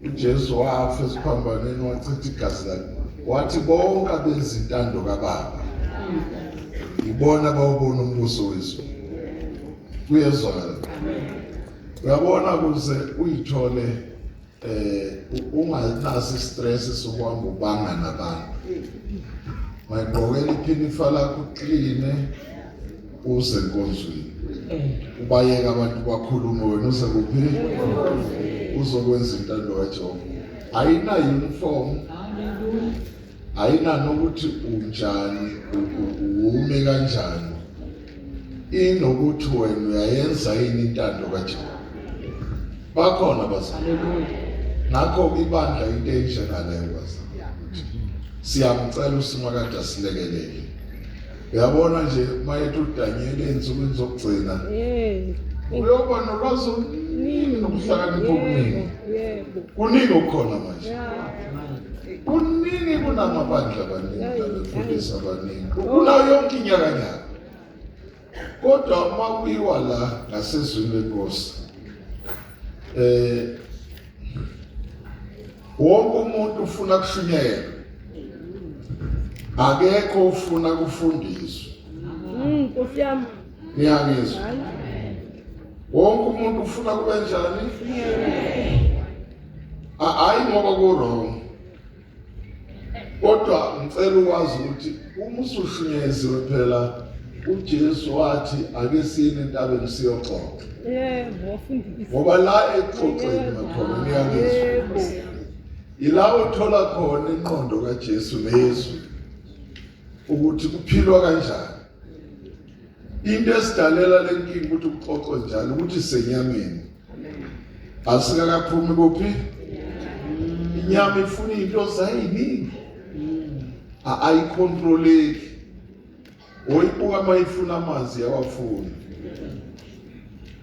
uJesu wafa esiphambanweni wachitha igazi lakhe wathi bonke abenza intando kaBaba ibona bawubona umbuso wezulu kuyezwakala. Uyabona kuze uyithole unganaso istress sokuhamba ubanga nabantu. Mayigqokela iphinifa lakho uqine uze enkonzweni. Ubayeka abantu bakhulume wena uze kuphi uzokwenza intando kaJehova. Ayina uniform. Ayina nokuthi unjani ume kanjani. Inokuthi wena uyayenza yini intando kaJehova. Bakhona bazali. Nakho ibandla into enjengaleyo bazali. Siyamcela uSimakade asilekelele. Uyabona nje mayethu uDaniel ensukwini zokugcina. Uyoba nolwazi nokuhlakanipha okuningi. Kuningi okukhona manje. Kuningi kunamabandla abaningi nabefundisa abaningi. Kunayo yonke inyakanyaka. Kodwa makuyiwa la ngasezweni lenkosi. Wonke umuntu ufuna kushunyelwa. Akekho ufuna kufundiswa. Nkosi yami. Ngiyangizwa. Wonke umuntu ufuna kube njani? Hayi ngoba ku-wrong. Kodwa ngicela ukwazi ukuthi uma usushunyezwe phela uJesu wathi ake siyini entabeni siyoxoxa. Wafundisa. Ngoba la exoxeni makhona ngiyangizwa. Ila uthola khona inqondo kaJesu neYesu ukuthi kuphilwa kanjani. Into esidalela lenkingi ukuthi kuxoxwe njalo ukuthi senyameni. Asikakaphumi kuphi? Inyama ifuna into zayiningi. Ayicontroleki. Oyibuka mayifuna amanzi yawafuna.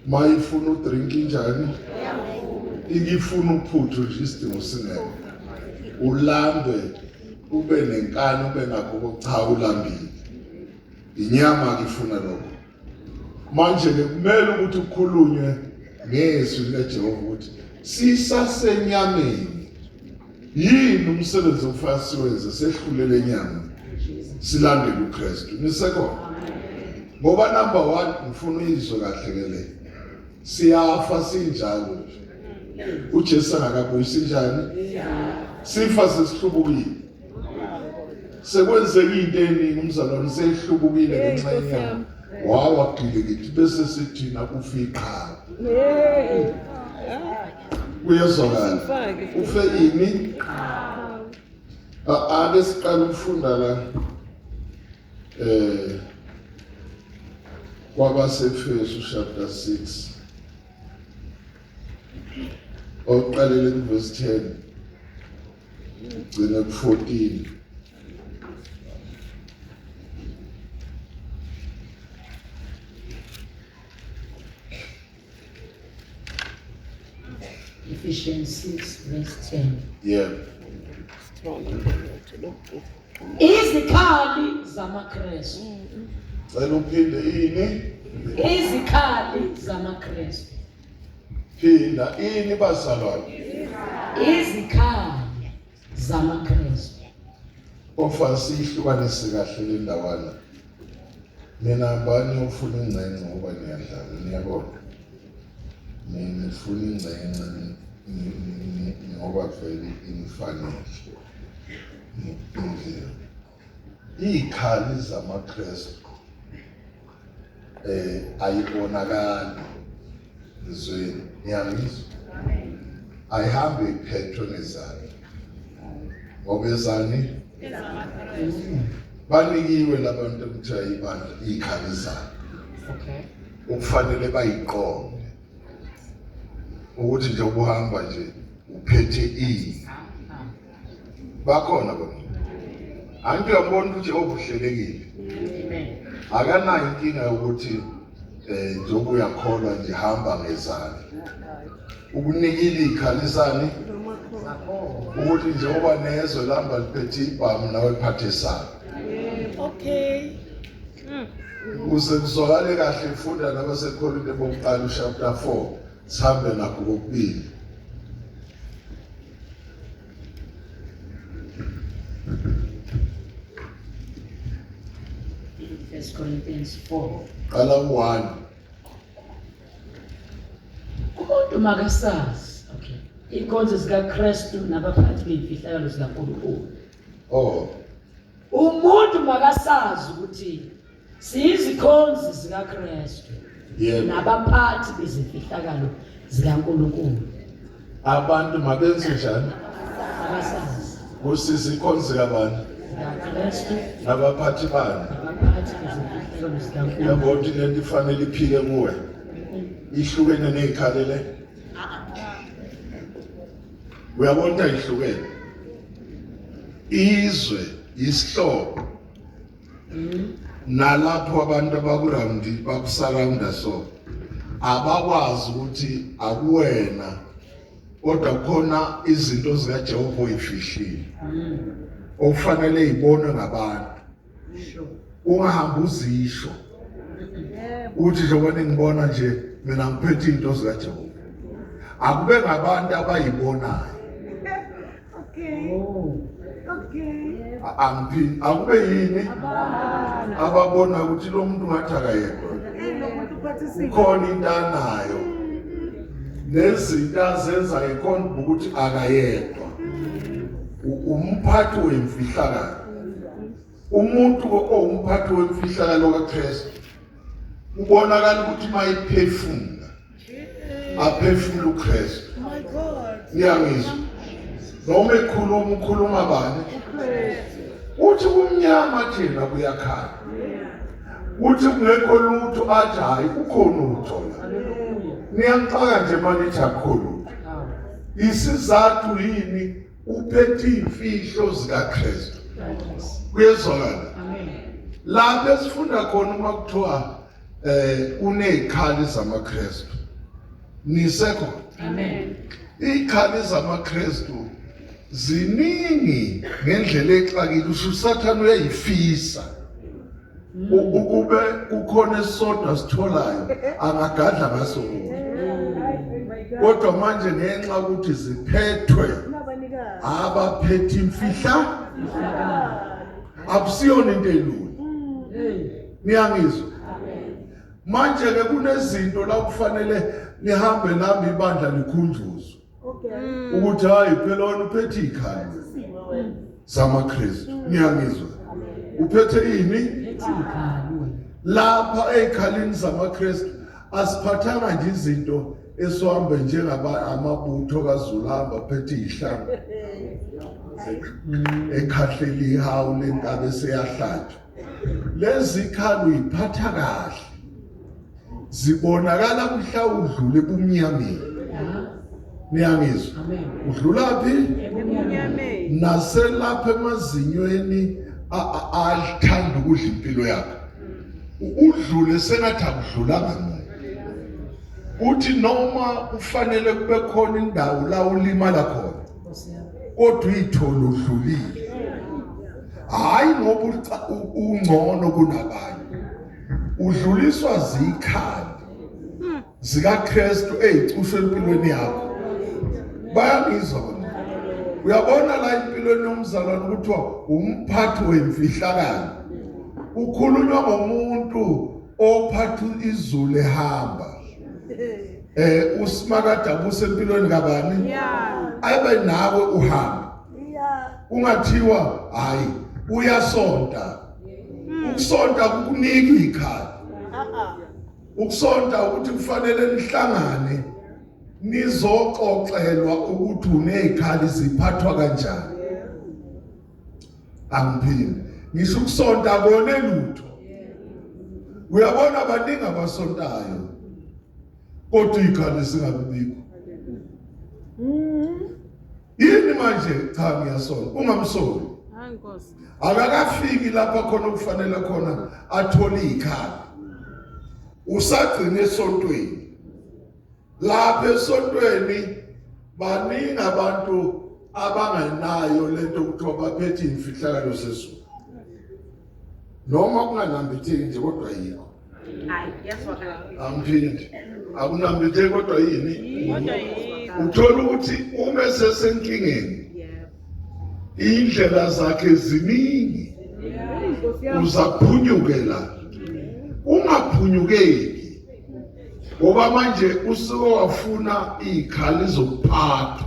Mayifuna udrink njani? Ikifuna uphuthu nje isidingo singekho. Ulambe ube nenkani ube nakho cha ulambile. Inyama akifuna lokho. Manje ke kumele ukuthi ukukhulunywe ngezwi likaJehova ukuthi sisasenyameni. Yini umsebenzi ofana siwenze sehlulele inyama silandele uKristu nisekhona. Ngoba number 1 ngifuna uyizwe kahle ke le. Siyafa sinjalo nje. uJesu akakabuyisi njani? Sifa sesihlubukile. Sekwenzeke into eningi umzalwane sehlubukile ngenxa yenyama. Wawaqile kithi bese sithina kufiqa. Uyezwakala. Ufe ini? Ake siqale ukufunda la kwabaseFesu chapter 6. Oqalele verse 10. Ugcina ku 14. Ephesians 6 verse 10. Yeah. Izikhali zamaKristu. Cela uphinde ini? Izikhali zamaKristu. Phinda ini bazalwane? Izikhali zamaKristu. Ofana sihlukanise kahle le ndawana. Mina bani ufuna ingcenye ngoba niyadlala niyabona. Mina ngifuna ingcenye ngoba vele inifanele. Izikhali zamaKristu ayibonakali ezweni ngiyangizwa. Ayihambe iphethwe nezandla. Ngoba ezani banikiwe labantu ekuthiwa ibandla izikhali zabo. Okay. Ukufanele bayiqonde ukuthi nje ukuhamba nje uphethe ini. Bakhona bona. Anti uyabona ukuthi obuhlelekile. Akanayo inkinga yokuthi njengoba uyakholwa nje hamba ngezandla. Ukunikile ikhalisani ukuthi njengoba nezwe lamba liphethe ibhamu nawe phathe sala. Okay. Ukuze kuzwakale kahle ifunda nabaseKorinte bokuqala chapter 4 sihambe nakho kokubili. 1 Corinthians 4. qala u-1. Umuntu makasazi, okay, inkonzo zikaKristu nabaphathi beyimfihlakalo zikaNkulunkulu. Oh, Umuntu makasazi ukuthi siyizikhonzi zikaKristu yebo. nabaphathi bezimfihlakalo zikaNkulunkulu. Abantu mabenze njani? Makasazi Kusisi ikhonzi kabani? zikaKristu Nabaphathi bani? nabaphathi bezimfihlakalo zikaNkulunkulu. Yabo ukuthi lento ifanele iphile kuwe. Ihlukene nezikhali le. Uyabona ihlukene. Izwe isihlobo nalapho abantu abakurawundi bakusurrounda so abakwazi ukuthi akuwena kodwa khona izinto zikaJehova oyifihlile okufanele ibonwe ngabantu. Ungahamba uzisho uthi njengoba ngibona nje mina ngiphethe izinto zikaJehova. Akube ngabantu abayibonayo. Angiphi akube yini ababona ukuthi lo muntu ngathi akayedwa ukhona into anayo nezinto azenza ikhona ukuthi akayedwa umphathi wemfihlakalo. Umuntu owumphathi wemfihlakalo kaKristu ubonakala ukuthi mayiphefumula aphefumula uKristu. My God. Ngiyangizwa noma ukhuluma bani uthi kumnyama thina kuyakhala uthi kungekho lutho athi hayi ukhona uthola. Niyangixaka nje manje akukho lutho. Isizathu yini uphethe imfihlo zikaKristu. Kuyezwakala lapho esifunda khona uma kuthiwa unezikhali zamaKristu nisekho. Amen. Izikhali zamaKristu ziningi ngendlela exakile. Usathane uyayifisa ukube kukhona esodwa sitholayo angagadla ngaso kodwa manje ngenxa ukuthi ziphethwe abaphethe imfihla akusiyona into elula. Niyangizwa manje ke kunezinto la kufanele nihambe nami ibandla likhunjuzwe ukuthi hayi phela wena uphethe izikhali zamaKristu. Niyangizwa uphethe yini lapha ezikhalini zamaKristu. Asiphathanga nje izinto esihambe amabutho kaZulu hamba phethe izihlangu ekhahleli ihawu lenkabe seyahlatshwa. Lezi zikhali uyiphatha kahle zibonakala mhla udlule ebumnyameni. Niyangizwa udlula phi Ebunyameni. naselapha emazinyweni alithanda ukudla impilo yakho udlule sengathi akudlulanga ngqo. Uthi noma kufanele kube khona indawo la ulimala khona kodwa uyithola udlulile. Hayi ngoba ungcono kunabanye. Udluliswa zikhali zikaKristu ezicushwe empilweni yakho. Bayangizwa bona. Uyabona la empilweni yomzalwane ukuthiwa umphathi wemfihlakalo. Ukhulunywa ngomuntu ophatha izulu ehamba. Usimakade abusempilweni kabani? Ayibe nawe uhamba. Ungathiwa hayi uyasonta. Ukusonta kukunika ikhali. Ukusonta ukuthi kufanele nihlangane nizoxoxelwa ukuthi unezikhali ziphathwa kanjani. Angiphinde ngisho ukusonta kone lutho. Uyabona abaningi abasontayo kodwa izikhali zingabibikho. Yini manje cha ngiyasonta ungamsoli. Hayi Nkosi. Akakafiki lapha khona kufanele khona athole izikhali. Usagcina esontweni. Lapha esontweni baningi abantu abangenayo lento ukuthiwa baphethe imfihlakalo sezulu. Noma kunganambitheki nje kodwa yikho. Hayi yaswakala. Angiphindi. Akunambitheki kodwa yini? Kodwa yini? Uthola ukuthi uma esesenkingeni indlela zakhe ziningi. Nkosi yami. Uzaphunyukela ungaphunyukeki ngoba manje usuke wafuna izikhali zokuphatha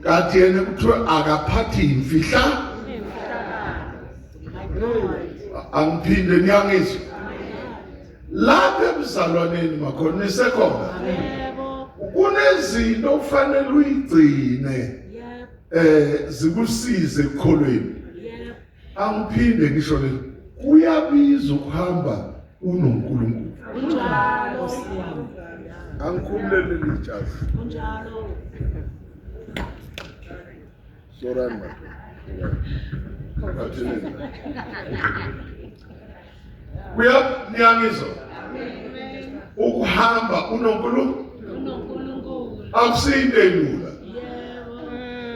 kanti yena kuthiwa akaphathi imfihla angiphinde niyangizwa lapha emzalwaneni makhona nisekhona kunezinto kufanele uyigcine zikusize ekukholweni angiphinde ngisho le kuyabiza ukuhamba unoNkulunkulu Unjalo. angikhululele lijazi Unjalo. sorry niyangizwa ukuhamba unoNkulunkulu akusinto elula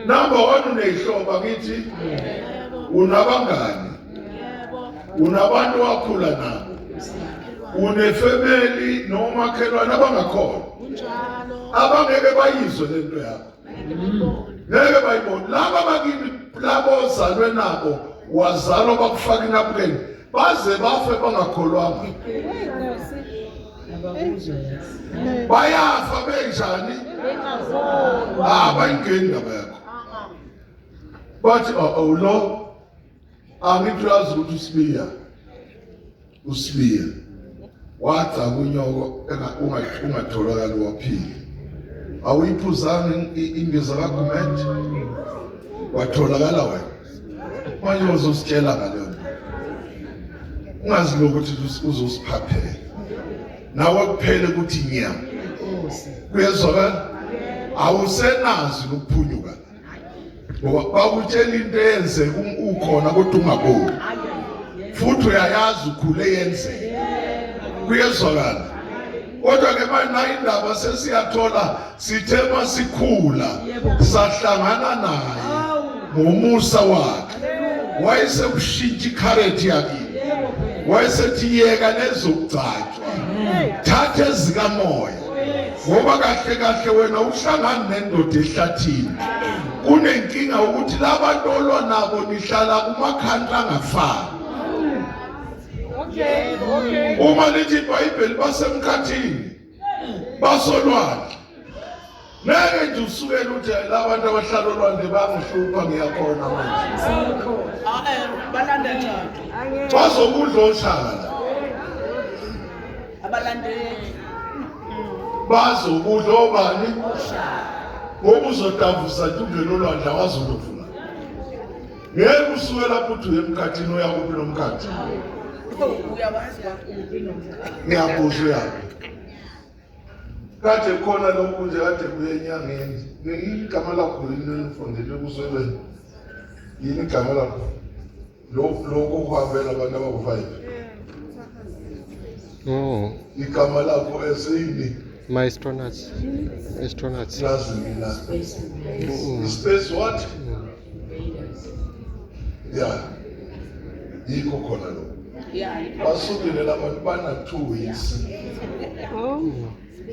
number 1 unehloba ngithi unabangani unabantu wakhula nabo unefamily nomakhelwane abangakhona abangeke bayizwe lento yakho ngeke bayibone laba bakini labo ozalwe nabo wazalwa bakufaka inabukeni baze bafe bangakholwanga bayafa benjani bayingeni ndaba yakho bathi lo angithi uyazi ukuthi usibiya waca kunyoko ungatholakali waphila awuyiphuzanga imbiza kaGumede watholakala wena manje uzositshela ngaleyo nto ungazi lokuthi uzosiphaphela nawe kuphele ukuthi nyama kuyezwakala awusenazi ukuphunyuka ngoba bakutshela into eyenzeka ukhona kodwa ungaboni futhi uyayazi ukhule yenzeka kuyezwakala kodwa ke manje nayo indaba sesiyathola sithe masikhula sahlangana naye ngomusa wakhe wayesekushintsha ikharethi yakhe wayesethi yeka nezokugcatshwa thatha ezikamoya ngoba kahle kahle wena uhlangana nendoda ehlathini kunenkinga ukuthi labantu olwa nabo nihlala kumakhantla angafani uma lithi iBhayibheli basemkhathini basolwandle ngeke nje usukele uthi labantu abahlala olwandle bangihlupha ngiyakhona manje balanda njani bazokudla oshaka abalandeli bazokudla obani ngoba uzodavusa ungena olwandle awazoluvula ngeke usuke lapho uthi uyemkhathini uyakuphi nomkhathi uyawazi ngiyabuza uyaphi kade khona lokhu nje kade kuye enyangeni igama lakho yini nifundele kusebeni yini igama lakho lokho kuhambela abantu abaku-5 igama lakho esini Maestronauts. lazimila space what yeah yikho khona lokho basukile labantu bana 2 weeks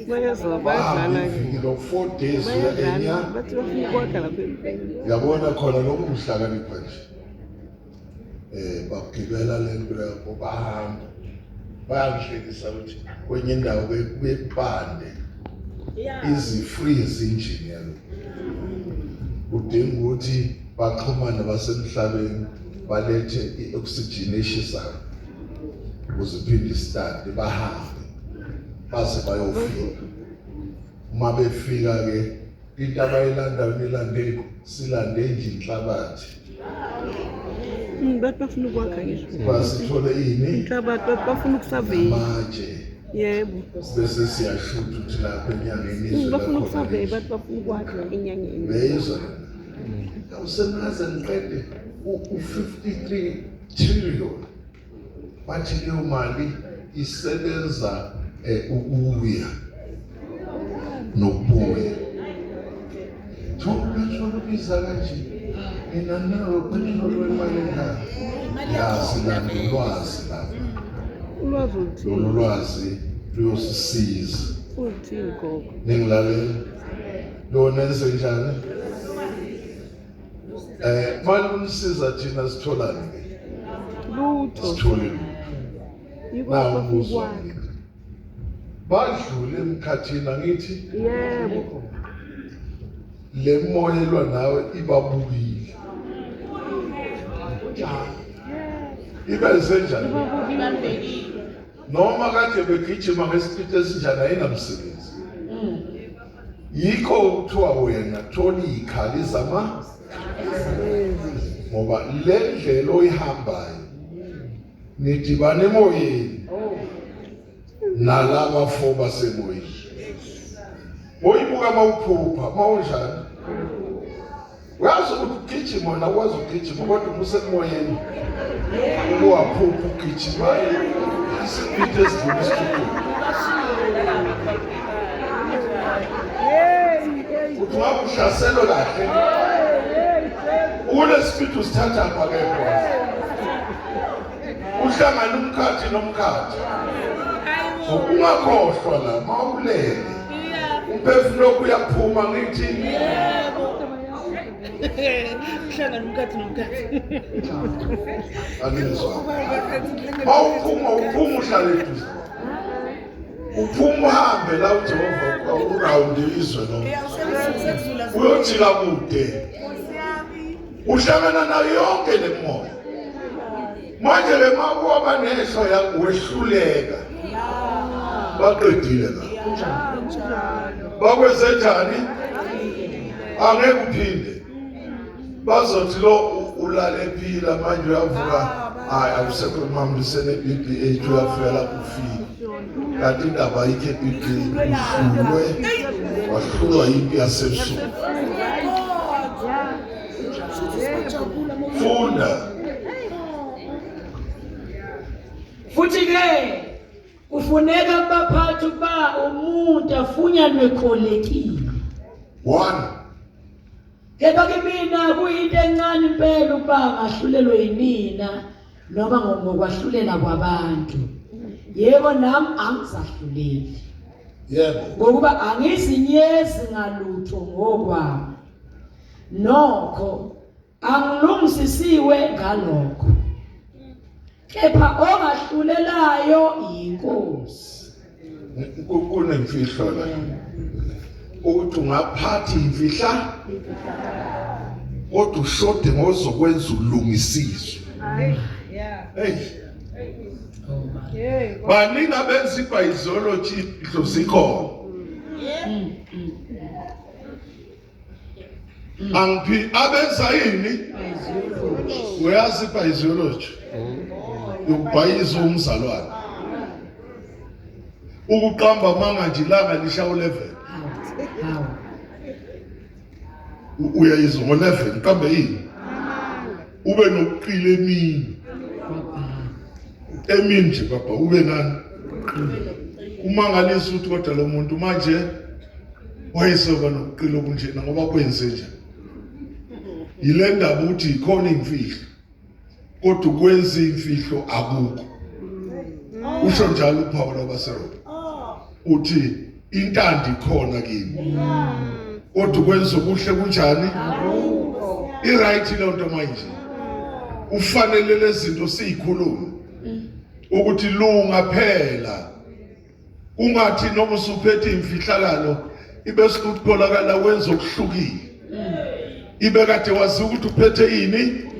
bayadlala 4 days enya bathi bafuna ukwakha lapha empini yabona khona lokhu kuhlakanipha nje bagibela lento yakho bahamba bayangihlekisa ukuthi kwenye indawo bepande izi-freeze engine yalo udinga ukuthi baxhumane basemhlabeni balethe i-oxygen eshisayo ukuze iphinde istande bahambe base bayofika uma befika-ke into abayilandayo nilande silande nje inhlabathi bathi bafuna ukwakha ngisho basithole ini inhlabathi bathi bafuna ukusaveya manje yebo bese siyashutha ukuthi lapho enyangeni izwe bafuna ukusaveya bathi bafuna ukwakha enyangeni bezwa awusenaze ngiqede u-53 trillion bathi leyo mali isebenza ukuya nokubuya petrol ubiza kanje mina nawe petrol wemali ekhaya yasilanda ulwazi lapho ulwazi oluthile lolu lwazi luyosisiza oluthile gogo ningilalela lona enze njani mali unisiza thina sitholani lutho sithole Yiko bafuna ukwazi. Badlule emkhathini angithi Yebo. le moya elwa nawe ibabukile. Ibenze njani? Noma kade begijima ngesipiti esinjani ayinamsebenzi. Yikho kuthiwa wena thola ikhali zama ngoba le ndlela oyihambayo nidibane emoyeni nalaba fo basemoyeni. Oyibuka mawuphupha mawunjani? Uyazi ukuthi ugijima wena ukwazi ukugijima kodwa usemoyeni uwaphupha ugijima isipiti esidlula isithupha. Uthi wabuhlaselo kahle ule speed usithatha apha ke khona uhlangana umkhathi nomkhathi ungakhohlwa la mawulele umphefumulo uyaphuma ngithi Uhlangana umkhathi nomkhathi. anizwa mawuphuma uphuma uhlale eduze uphuma uhambe la uJehova uround izwe lo uyojika kude uhlangana nayo yonke le moya manje le makuba nehlo yakwehluleka baqedile la bakwenze njani angeke uphinde bazothi lo ulale phila manje uyavuka hayi awusekho mambisene BBH uyafela kufika kanti indaba ayikho eBhayibhelini wahlulwa yimpi yasebusuku. Funda futhi ke kufuneka baphathi ukuba umuntu afunyanwe kholekile. 1 Kepha kimi kuyinto encane impela ukuba ngahlulelwe yinina noma ngokwahlulela kwabantu. Yebo nami angisahluleli. yebo Ngokuba angizinyezi ngalutho ngokwami. Nokho angilungisisiwe ngalokho. Kepha ongahlulelayo inkosi. kunemfihlo la ukuthi ungaphathi imfihla kodwa ushode ngozokwenza ulungisizwe. Hey baningi abenza ibhayizology imfihlo zikhona. Angiphi abenza yini? Uyazi ibhayizology ukubhayiza umzalwane ukuqamba manga nje ilanga lishawo 11 uyayizwa ngo11 qambe yini ube nokuqila emini nje baba ube nani umangalisa ukuthi kodwa lo muntu manje wayesoba nokuqila okunjena ngoba kwenze nje yile ndaba uthi ikhona imfihlo kodwa kwenza imfihlo akukho. Usho njalo uPaul wabaseRoma uthi intando ikhona kimi kodwa kwenza okuhle kunjani i-right le nto manje ufanele lezinto siyikhuluma ukuthi lunga phela ungathi noma usuphethe imfihlakalo ibe sikutholakala wenza okuhlukile ibe kade wazi ukuthi uphethe yini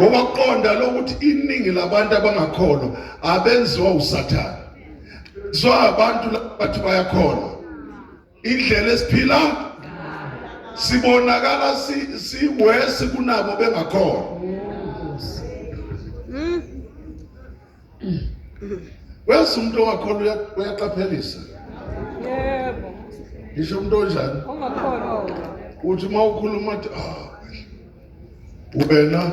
ngoba qonda lokuthi iningi labantu abangakholwa abenziwa uSathane so abantu bathi bayakholwa indlela esiphila sibonakala siwesi kunabo bengakholwa. Wesi umuntu ongakholwa uyaqaphelisa. Yebo. Ngisho umuntu onjani? Ongakholwa. Uthi mawukhuluma uthi wena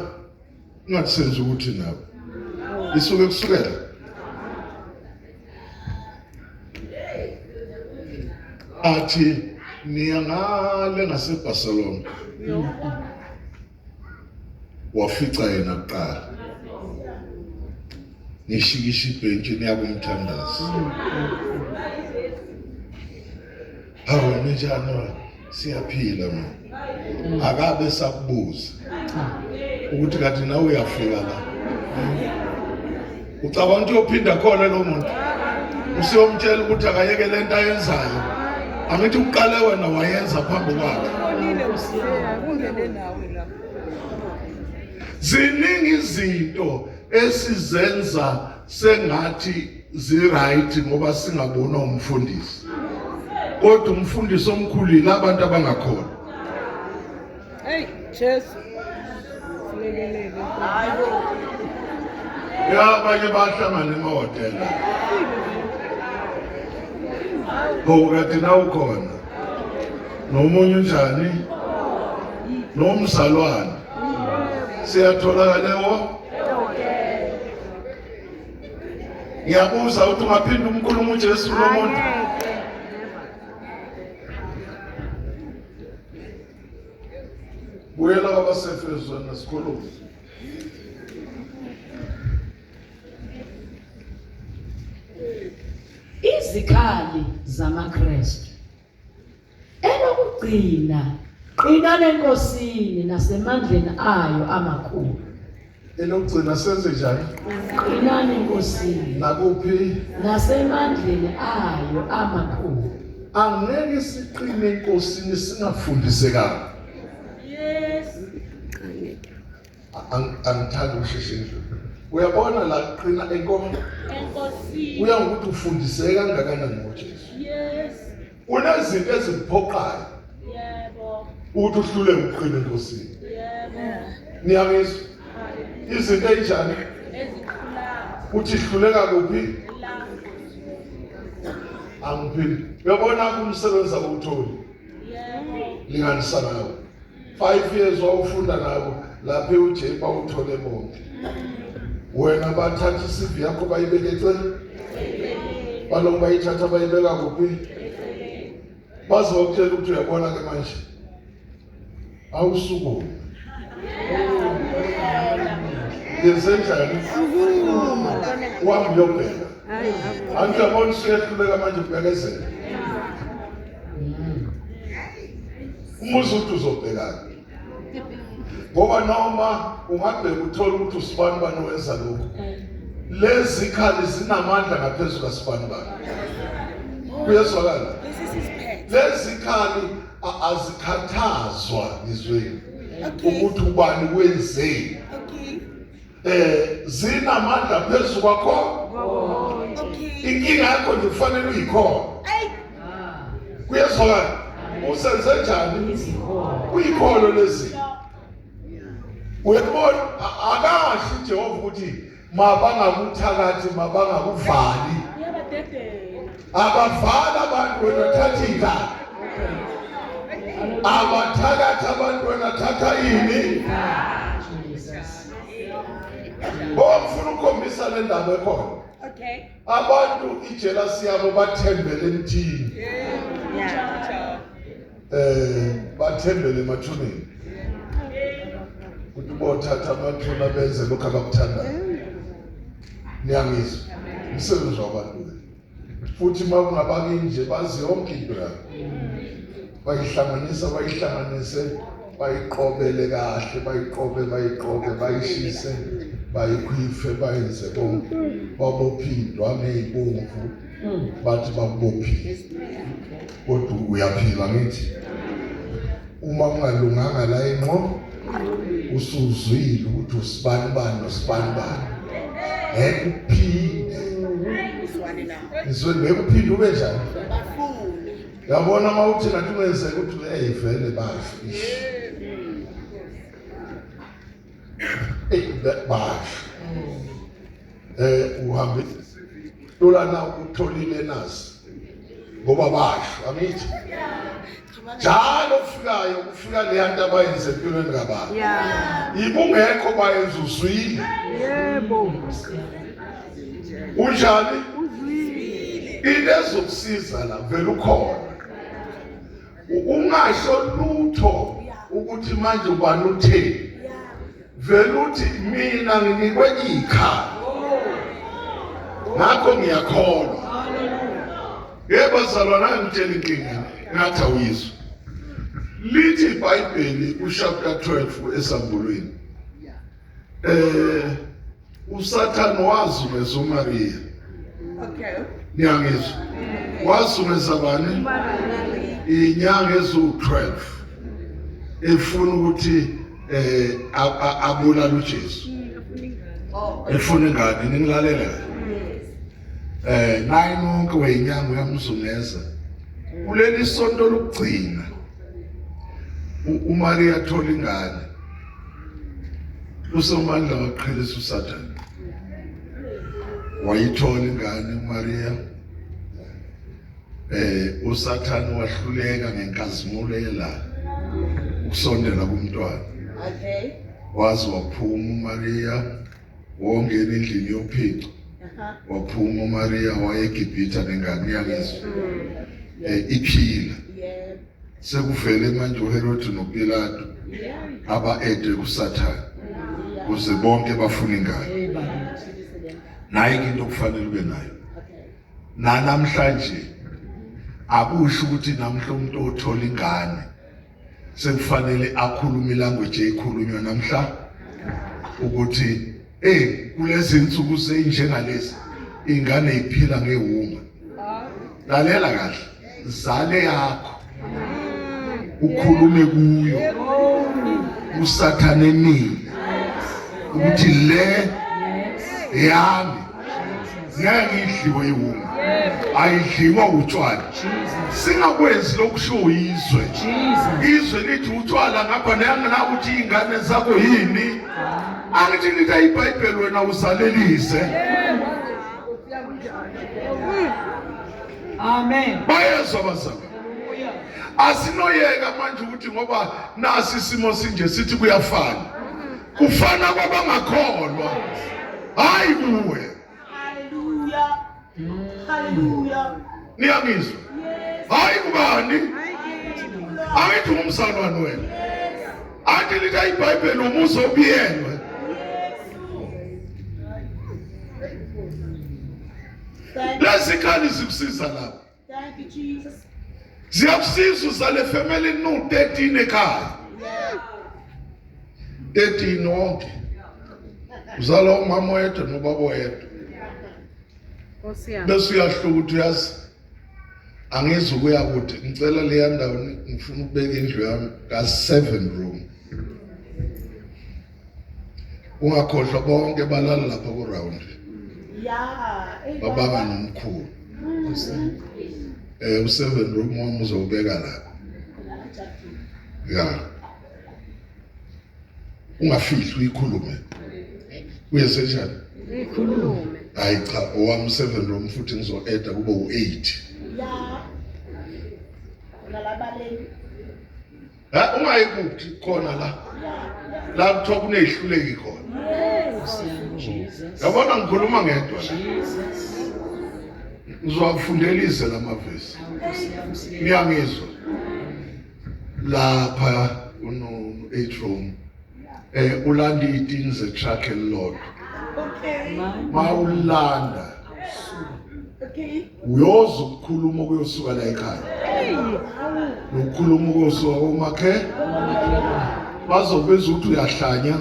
ungathisenze ukuthi nawe isuke kusukela athi niyangale ngaseBarcelona wafica yena kuqala nishikisha ibhentshi niyakumthandaza hawe njani siyaphila manje akabe sakubuza ukuthi kanti nawe uyafika la Ucabanga ukuthi uyophinda khona lo muntu. Usiyomtshela ukuthi akayeke lento ayenzayo. Angithi uqale wena wayenza phambi kwakhe. Kungene nawe la. Ziningi izinto esizenza sengathi ziright ngoba singabona umfundisi. Kodwa umfundisi omkhulu ilabantu abangakhona. Hey, Jesu. Lelelele. Abanye bahlangana emahhotela. Ngokuthi na ukhona. Nomunye unjani? Nomzalwane. Siyatholakala lewo. Ngiyabuza ukuthi ungaphinda umkhuluma uJesu lo muntu. Buyela kwabaseFeso nesikhulumo. Izikhali zamaKristu elokugcina qinani enkosini nasemandleni ayo amakhulu. Elokugcina senze njani? Qinani enkosini Nakuphi? nasemandleni ayo amakhulu. Angeke siqine enkosini singafundisekanga. Yes. Angithanda ukusheshindla. Uyabona la qina enkomo. Enkosi. Uya ngokuthi ufundiseke kangakanani ngoJesu. Yes. Unezinto eziphoqayo Yebo. ukuthi uhlule uqine enkosini. Yebo. Niyangizwa? Izinto ezinjani? Ezikhulayo. Uthi hluleka kuphi? La. Angiphindi. Uyabona kumsebenza ukutholi. Yebo. Linganisa nawe. 5 years wawufunda nabo lapha uJepa uthole bonke. Wena bathatha isivi yakho bayibeke eceleni. Balongo bayithatha bayibeka kuphi? Bazokutshela ukuthi uyabona ke manje. Awusukume. Yenzenjani? Wami yobheka. Angiyabona usehluleka manje ubhekezela. Umuzi uthi uzobhekana. Ngoba noma ungabheka uthola ukuthi usibani bani wenza lokho. Lezi khali zinamandla ngaphezulu kasibani bani. Kuyezwakala? Lezi khali azikhathazwa izweni. Ukuthi ubani wenzeni. Zinamandla phezulu kwakho. Inkinga yakho nje kufanele uyikhona. Kuyezwakala? Usenze njani? Uyikhona lezi. Uyabona akashi Jehova ukuthi mabangakuthakathi mabangakuvali. Abavala abantu wena thatha ikhaya. Abathakathi abantu wena thatha ini? Ngofuna ukukhombisa le ndaba ekhona. Okay. Abantu ijealousy yabo bathembele emthini. Yeah. Bathembele emathuneni. Ukuthi bothatha amathuna benze lokho abakuthandayo. Niyangizwa? Umsebenzi wabantu. Futhi makungabaki nje bazi yonke into yakho. Bayihlanganisa bayiqobele kahle, bayiqobe, bayishise, bayikhwife, bayenze konke. Babophindwa ameyibomvu. Bathi bakubophile. Kodwa uyaphila ngithi. Uma ungalunganga la enqo usuzwile ukuthi usibani bani nosibani bani. Ukuphinde. Izwe ngekuphinde ube njani? Yabona mawuthi nathi ungenzeka ukuthi vele bafi. Bafi. Uhambe lolana utholile nasi. Ngoba basho amithi. Njalo ufika le nto abayenze empilweni kaBaba. Ibungekho bayenza uzwile. Yebo. Unjani? Uzwile. Ilezokusiza la vele ukhona. Ungasho lutho ukuthi manje ubani utheni. Vele uthi mina nginikwe ikhaya. Ngakho ngiyakholwa. Yebo bazalwana ngitshela inkinga ngathi awuyizwa. Lithi iBhayibheli uChapter 12 esambulweni. uSathane wazungeza uMaria. Okay. Niyangizwa? Wazungeza bani? Inyanga ezu-12 efuna ukuthi abulala uJesu. Efuna ingane ningilalela. Nayi nonke weyinyanga uyamzungeza. Kuleli sonto lokugcina uMaria athola ingane. Usomandla waqhelisa uSathane. Wayithola ingane uMaria. uSathane wahluleka ngenkazimulo yelanga ukusondela kumntwana. Okay. Wazi waphuma uMaria wongena endlini yophico. Waphuma uMaria waye eGibhithe nengane yakhe. Iphila. Yeah. Sekuvele manje uHerod noPilato aba-ede kuSathane kuze bonke bafuna ingane. Nayi into okufanele ube nayo. Okay. Namhlanje akusho ukuthi namhla umuntu othola ingane sekufanele akhulume language ekhulunywa namhla ukuthi kulezi insuku seyinjengalezi ingane iphila ngehunga. Lalela kahle, zale yakho ukhulume kuyo uSathane nini ukuthi le yami ngeke idliwe ihunga, ayidliwa utshwala. Singakwenzi lokusho izwe. Izwe lithi utshwala ngapha nanga ukuthi ingane zakho yini. Angithi ngithi iBhayibheli wena usalelise. Amen. Bayezwa bazalwane. Asinoyeka manje ukuthi ngoba nasi isimo sinje sithi kuyafana. Kufana kwabangakholwa. Hayi kuwe. Hallelujah. Hallelujah. Niyangizwa? Hayi kubani? Ayithi ngumsalwane wena. Athi lithi iBhayibheli umuso obiyenwe. Lesikhali sikusiza lapha. Thank you, Jesus. Ziyakusiza uzale family no 13 ekhaya. 13 wonke. Uzala umama wedwa nobaba wedwa. Bese uyahluka ukuthi uyazi angizi ukuya kude ngicela leya ndawo ngifuna ukubeka indlu yami ka7 room. Ungakhohlwa bonke balala lapha ku round. Yeah. Babanga nomkhulu. U7 room wami uzobeka lapha. Ya. Ungafihli uyikhulume. Uyesenjani? Ikhulume. Hayi cha, owami 7 room futhi ngizo-add kube u8. Yeah. Ngalabaleni. Ungayikuthi khona la. La kuthiwa kunehluleki khona. Yabona ngikhuluma ngedwa la. Ngizowafundelize lamavesi. Ngiyangizwa. Lapha uno8 room. Ulanda itini ze-truck elilodwa. Okay. Mawulanda Okay. uyoza ukukhuluma kuyosuka la ekhaya. Ukukhuluma kuyosuka komakhe. Bazobeza ukuthi uyahlanya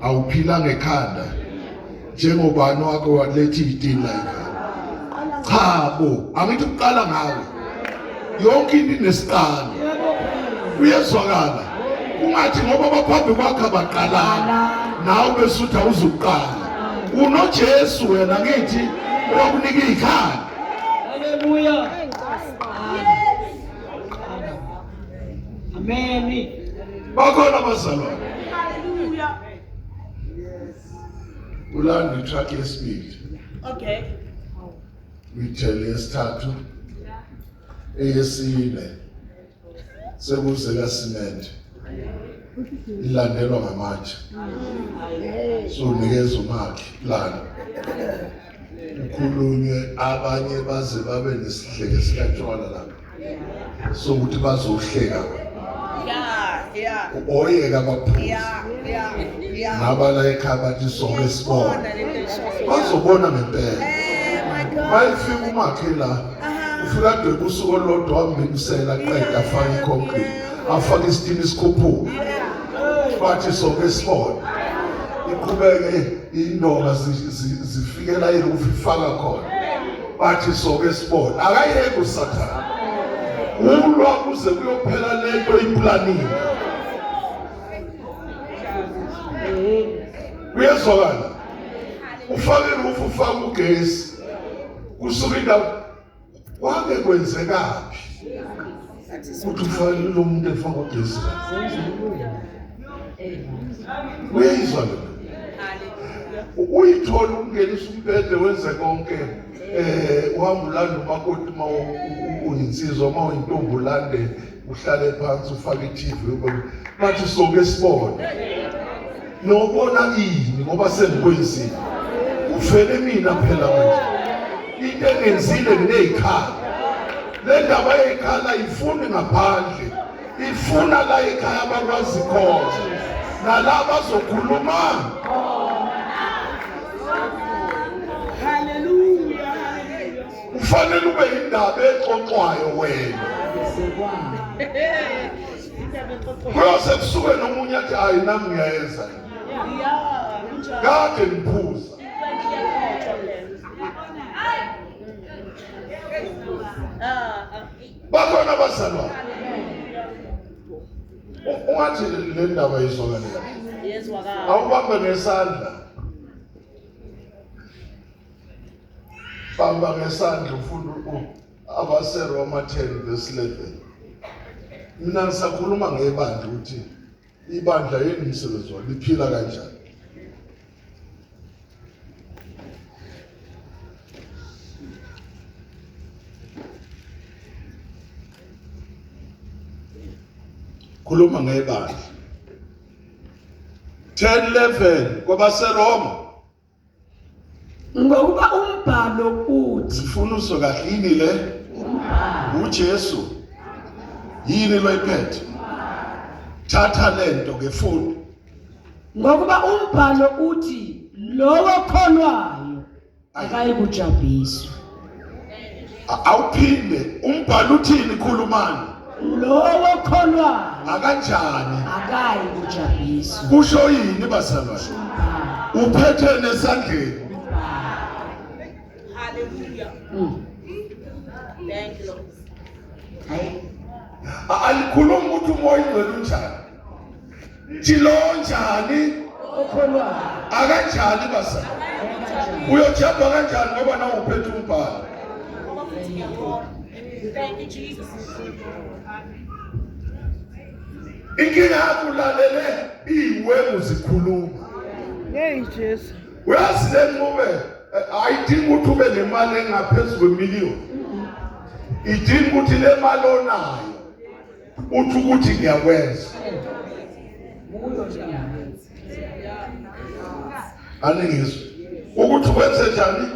awuphila ngekhanda njengobani wakho walethi itini la ekhaya. Cha bo, angithi uqala ngawe. Yonke into inesiqalo. Uyezwakala. Ungathi ngoba baphambi kwakho abaqalana nawe bese uthi awuzuqala. UnoJesu wena ngithi owakunika ikhaya. Hallelujah. Amen. Bakhona bazalwane. Hallelujah. Ulanda itruck yesibili. Okay. Uyithele yesithathu. Eyesine. Sekuze kaSimende. Ilandelwa ngamatshe. So nikeza umakhi plan. Ukhulunywe abanye baze babe nesihleke sikatshwala lapha. So ukuthi bazohleka. Yeah. Oyeka baphuza. Yeah. Nabala ekhaya bathi sonke sibona. Bazobona ngempela. My God. Bayifika umakhe la. Ufika dwe usuku olodwa wambingisela qeda afaka iconcrete. Afaka isitini isikhuphuka. Bathi sonke sibona. iqhubeke indonga zifikela irufu ifaka khona bathi soke sibona akayeke usathana ulwa kuze kuyophela lento implanini uyezwakala ufake irufu ufake ugesi kusuka indawo kwake kwenzekaphi ukuthi ufake lo muntu efaka ugesi uyezwa lo uyithola ungenisa umpede wenze konke uhamba ulanda umakoti ma uyinsizwa ma uyintombi ulande uhlale phansi ufake i-TV bathi soke sibone nobona ini ngoba sengikwenzile uvele mina phela manje into engenzile ngineyikhala le ndaba yekhala ifuni ngaphandle ifuna la ekhaya bakwazi khona nalaba bazokhuluma ufanele ube indaba exoxwayo wena kuyose kusuke nomunye athi hayi nami ngiyayenza kade ngiphuza bakhona abazalwane ungathi le ndaba yizwakala awubambe ngesandla bamba ngesandla ufunda abaseRoma 10:11 mina ngisakhuluma ngebandla ukuthi ibandla yini umsebenzi walo liphila kanjani khuluma ngebandla 10:11 kwabaseRoma ngokuba umbhalo uthi ufuna usokahle yini le uJesu yini lo iphethe thatha lento ngefuni ngokuba umbhalo uthi lowo kholwayo akayikujabhiswa awuphinde umbhalo uthini khulumani lowo kholwayo akanjani akayikujabhiswa kusho yini bazalwane uphethe nesandleni Hallelujah. Thank you, Lord. alikhuluma ukuthi umoya ingcwele unjani thilo njani okholwayo akanjani bazalwane uyojabha kanjani ngoba nawe uphethe umbhalo Thank you, Jesus. inkinga yakho ulalele iyiwemu zikhuluma Hey Jesu. uyazi le nqube ayidingi ukuthi ube nemali engaphezulu kwemiliyoni idingi ukuthi le mali onayo uthi ukuthi ngiyakwenza aningizwe ukuthi wenze njani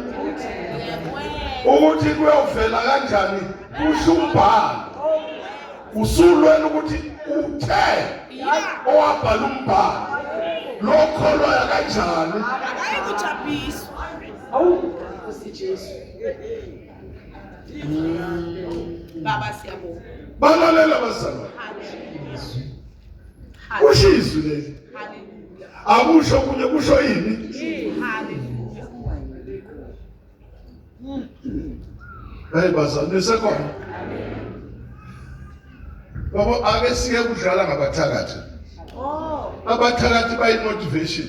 ukuthi kuyovela kanjani kusho umbhalo usulwena ukuthi uthe owabhala umbhalo lokholwayo kanjani Akayikujabhiswa. Baba siyabonga. balalela bazalwane kusho izwi leli Hallelujah. akusho kunye kusho yini Hallelujah. hayi bazalwane sekhona babo ake sike kudlala ngabathakathi abathakathi bayi motivation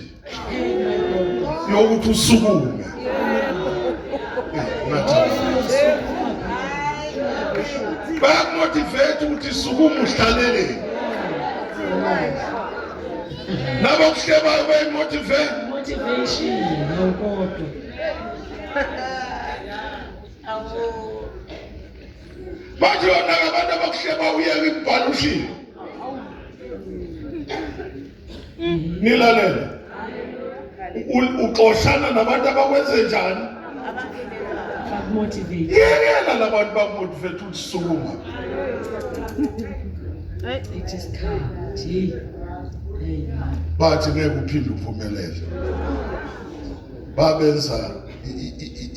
yokuthi usukume bayakumotivate ukuthi sukuma uhlalele nabakuhlebayo bayimotivate motivation nokodwa bathi yona abantu abakuhleba uyeka imibhalo ushilo nilalela uxoshana nabantu abakwenze njani motivate yekela labantu bakumotivate ukuthi sukuma it is kind bathi ngeke uphinde uphumelele babenza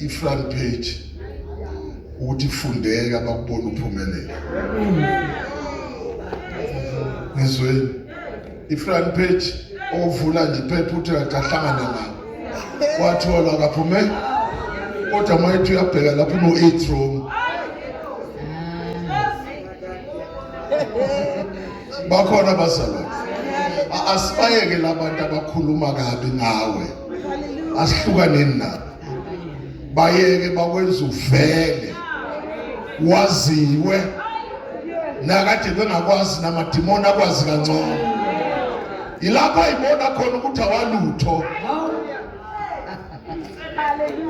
i-front page ukuthi ifundeka bakubona uphumelele ngizweni i-front page ovula nje iphepha uthi akahlangana nawo wathola akaphume kodwa mayithi uyabheka lapho no 8 room bakhona bazalwane asibayeke labantu abakhuluma kabi ngawe asihlukaneni nabo bayeke bakwenza uvele waziwe nakade bengakwazi namadimoni akwazi kancane ilapha ibona khona ukuthi awalutho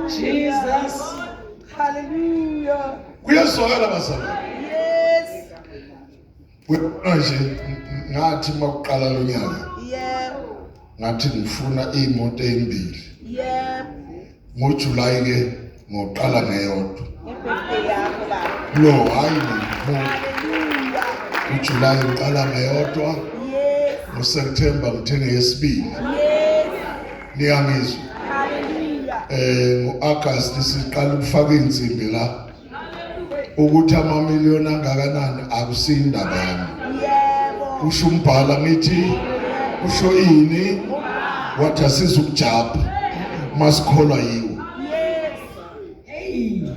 Jesus. Hallelujah. kuyezwakala bazalwane Yes. nje ngathi makuqala lo nyaka Yeah. ngathi ngifuna imoto ezimbili Yeah. ngoJuly ke ngoqala ngeyodwa Ibirthday yakho baba. lo hayi mo Hallelujah. uJuly ngiqala ngeyodwa Yes. ngoSeptember ngithenge yesibili Yes. niyangizwa Hallelujah. ngo-August siqala ukufaka insimbi la ukuthi amamiliyoni angakanani akusindaba yami Yebo. usho umbhala ngithi usho ini wathi asizukujabha masikholwa yiwo Yes.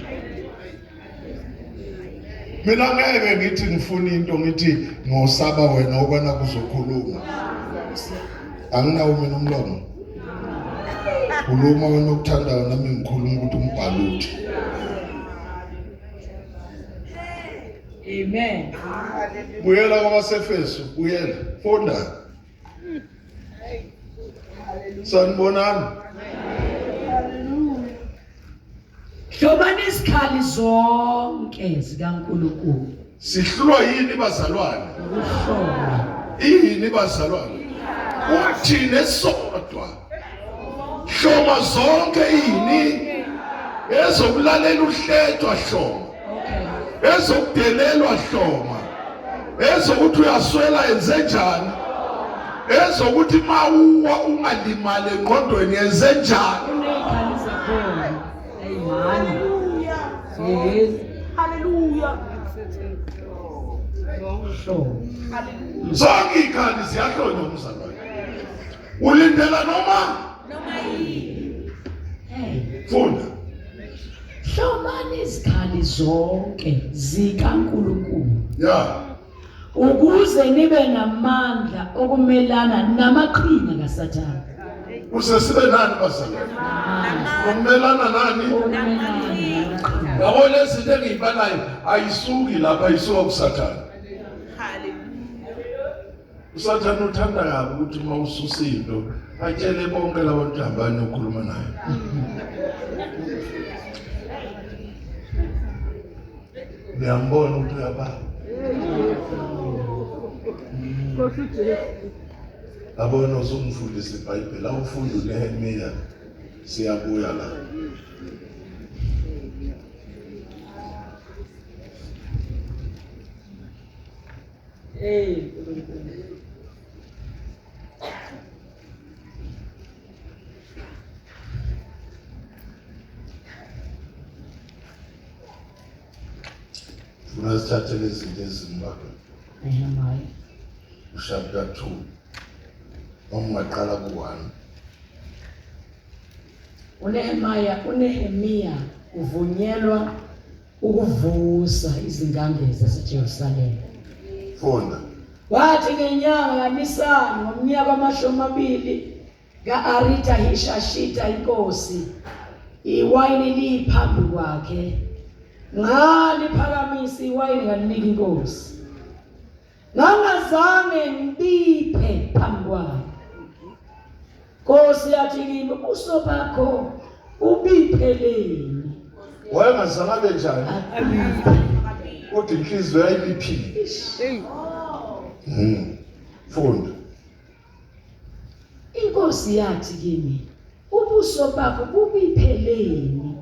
mina ngeke ngithi ngifuna into ngithi ngosaba wena okwana kuzokhuluma anginawo mina umlomo khuluma wena okuthandayo nami ngikhuluma ukuthi umbhaluthi Amen. buyela kwabaseFeso buyela funda sanibonani Hlobani isikhali zonke zikaNkulunkulu. sihlulwa yini bazalwane Ukuhlola. yini bazalwane uthini esodwa hloma zonke yini ezokulalela uhletshwa hloma Okay. ezokudelelwa hloma ezokuthi uyaswela yenze njani ezokuthi mawuwa ungalimali engqondweni yenze njani Kunezikhali zakhona. Ayimani. Yes. Hallelujah. Hlobo. zonke ikhali ziyahlonywa umzalwane ulindela noma Hey. funda Hlobani izikhali zonke zikaNkulunkulu. ya Ukuze nibe namandla okumelana namaqhinga kaSathane. usesibe nani bazalwane ukumelana nani yabo lezinto engiyibalayo ayisuki lapha ayisuka kusathane usathane uthanda kabi ukuthi uma ususa into atshele bonke labantu hambani okhuluma naye ngiyambona ukuthi uyababa abona uzongifundisa iBhayibheli awufunda uNehemiya siyabuya la Hey. funa sithathe lezi zinto ezimbalwa Nehemiah. chapter 2 ungaqala ku1 uNehemiya uvunyelwa ukuvusa izingange zaseJerusalema. funda Wathi ngenyanga kaNisani ngomnyaka wama-20 ka-Aritahishashita inkosi, iwayini liphambi kwakhe, ngaliphakamisa iwayini ngalinika inkosi. Ngangazange ngibiphe phambi kwayo. Nkosi yathi kimi, ubuso bakho ubipheleni. wayengazange benjani Abiphe. kodwa inhliziyo yayibiphile funda Inkosi yathi kimi, ubuso bakho bubipheleni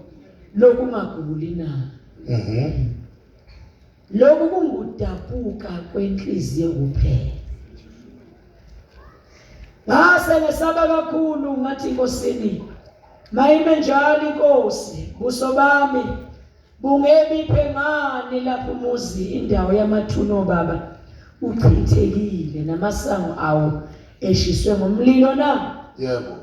lokungaguli na. Lokhu kungudabuka kwenhliziyo kuphela. Ngase ngesaba kakhulu ngathi inkosini, mayime njalo inkosi, buso bami bungebiphe ngani lapho umuzi indawo yamathuno baba uchithekile namasango awo eshiswe ngomlilo na. Yebo.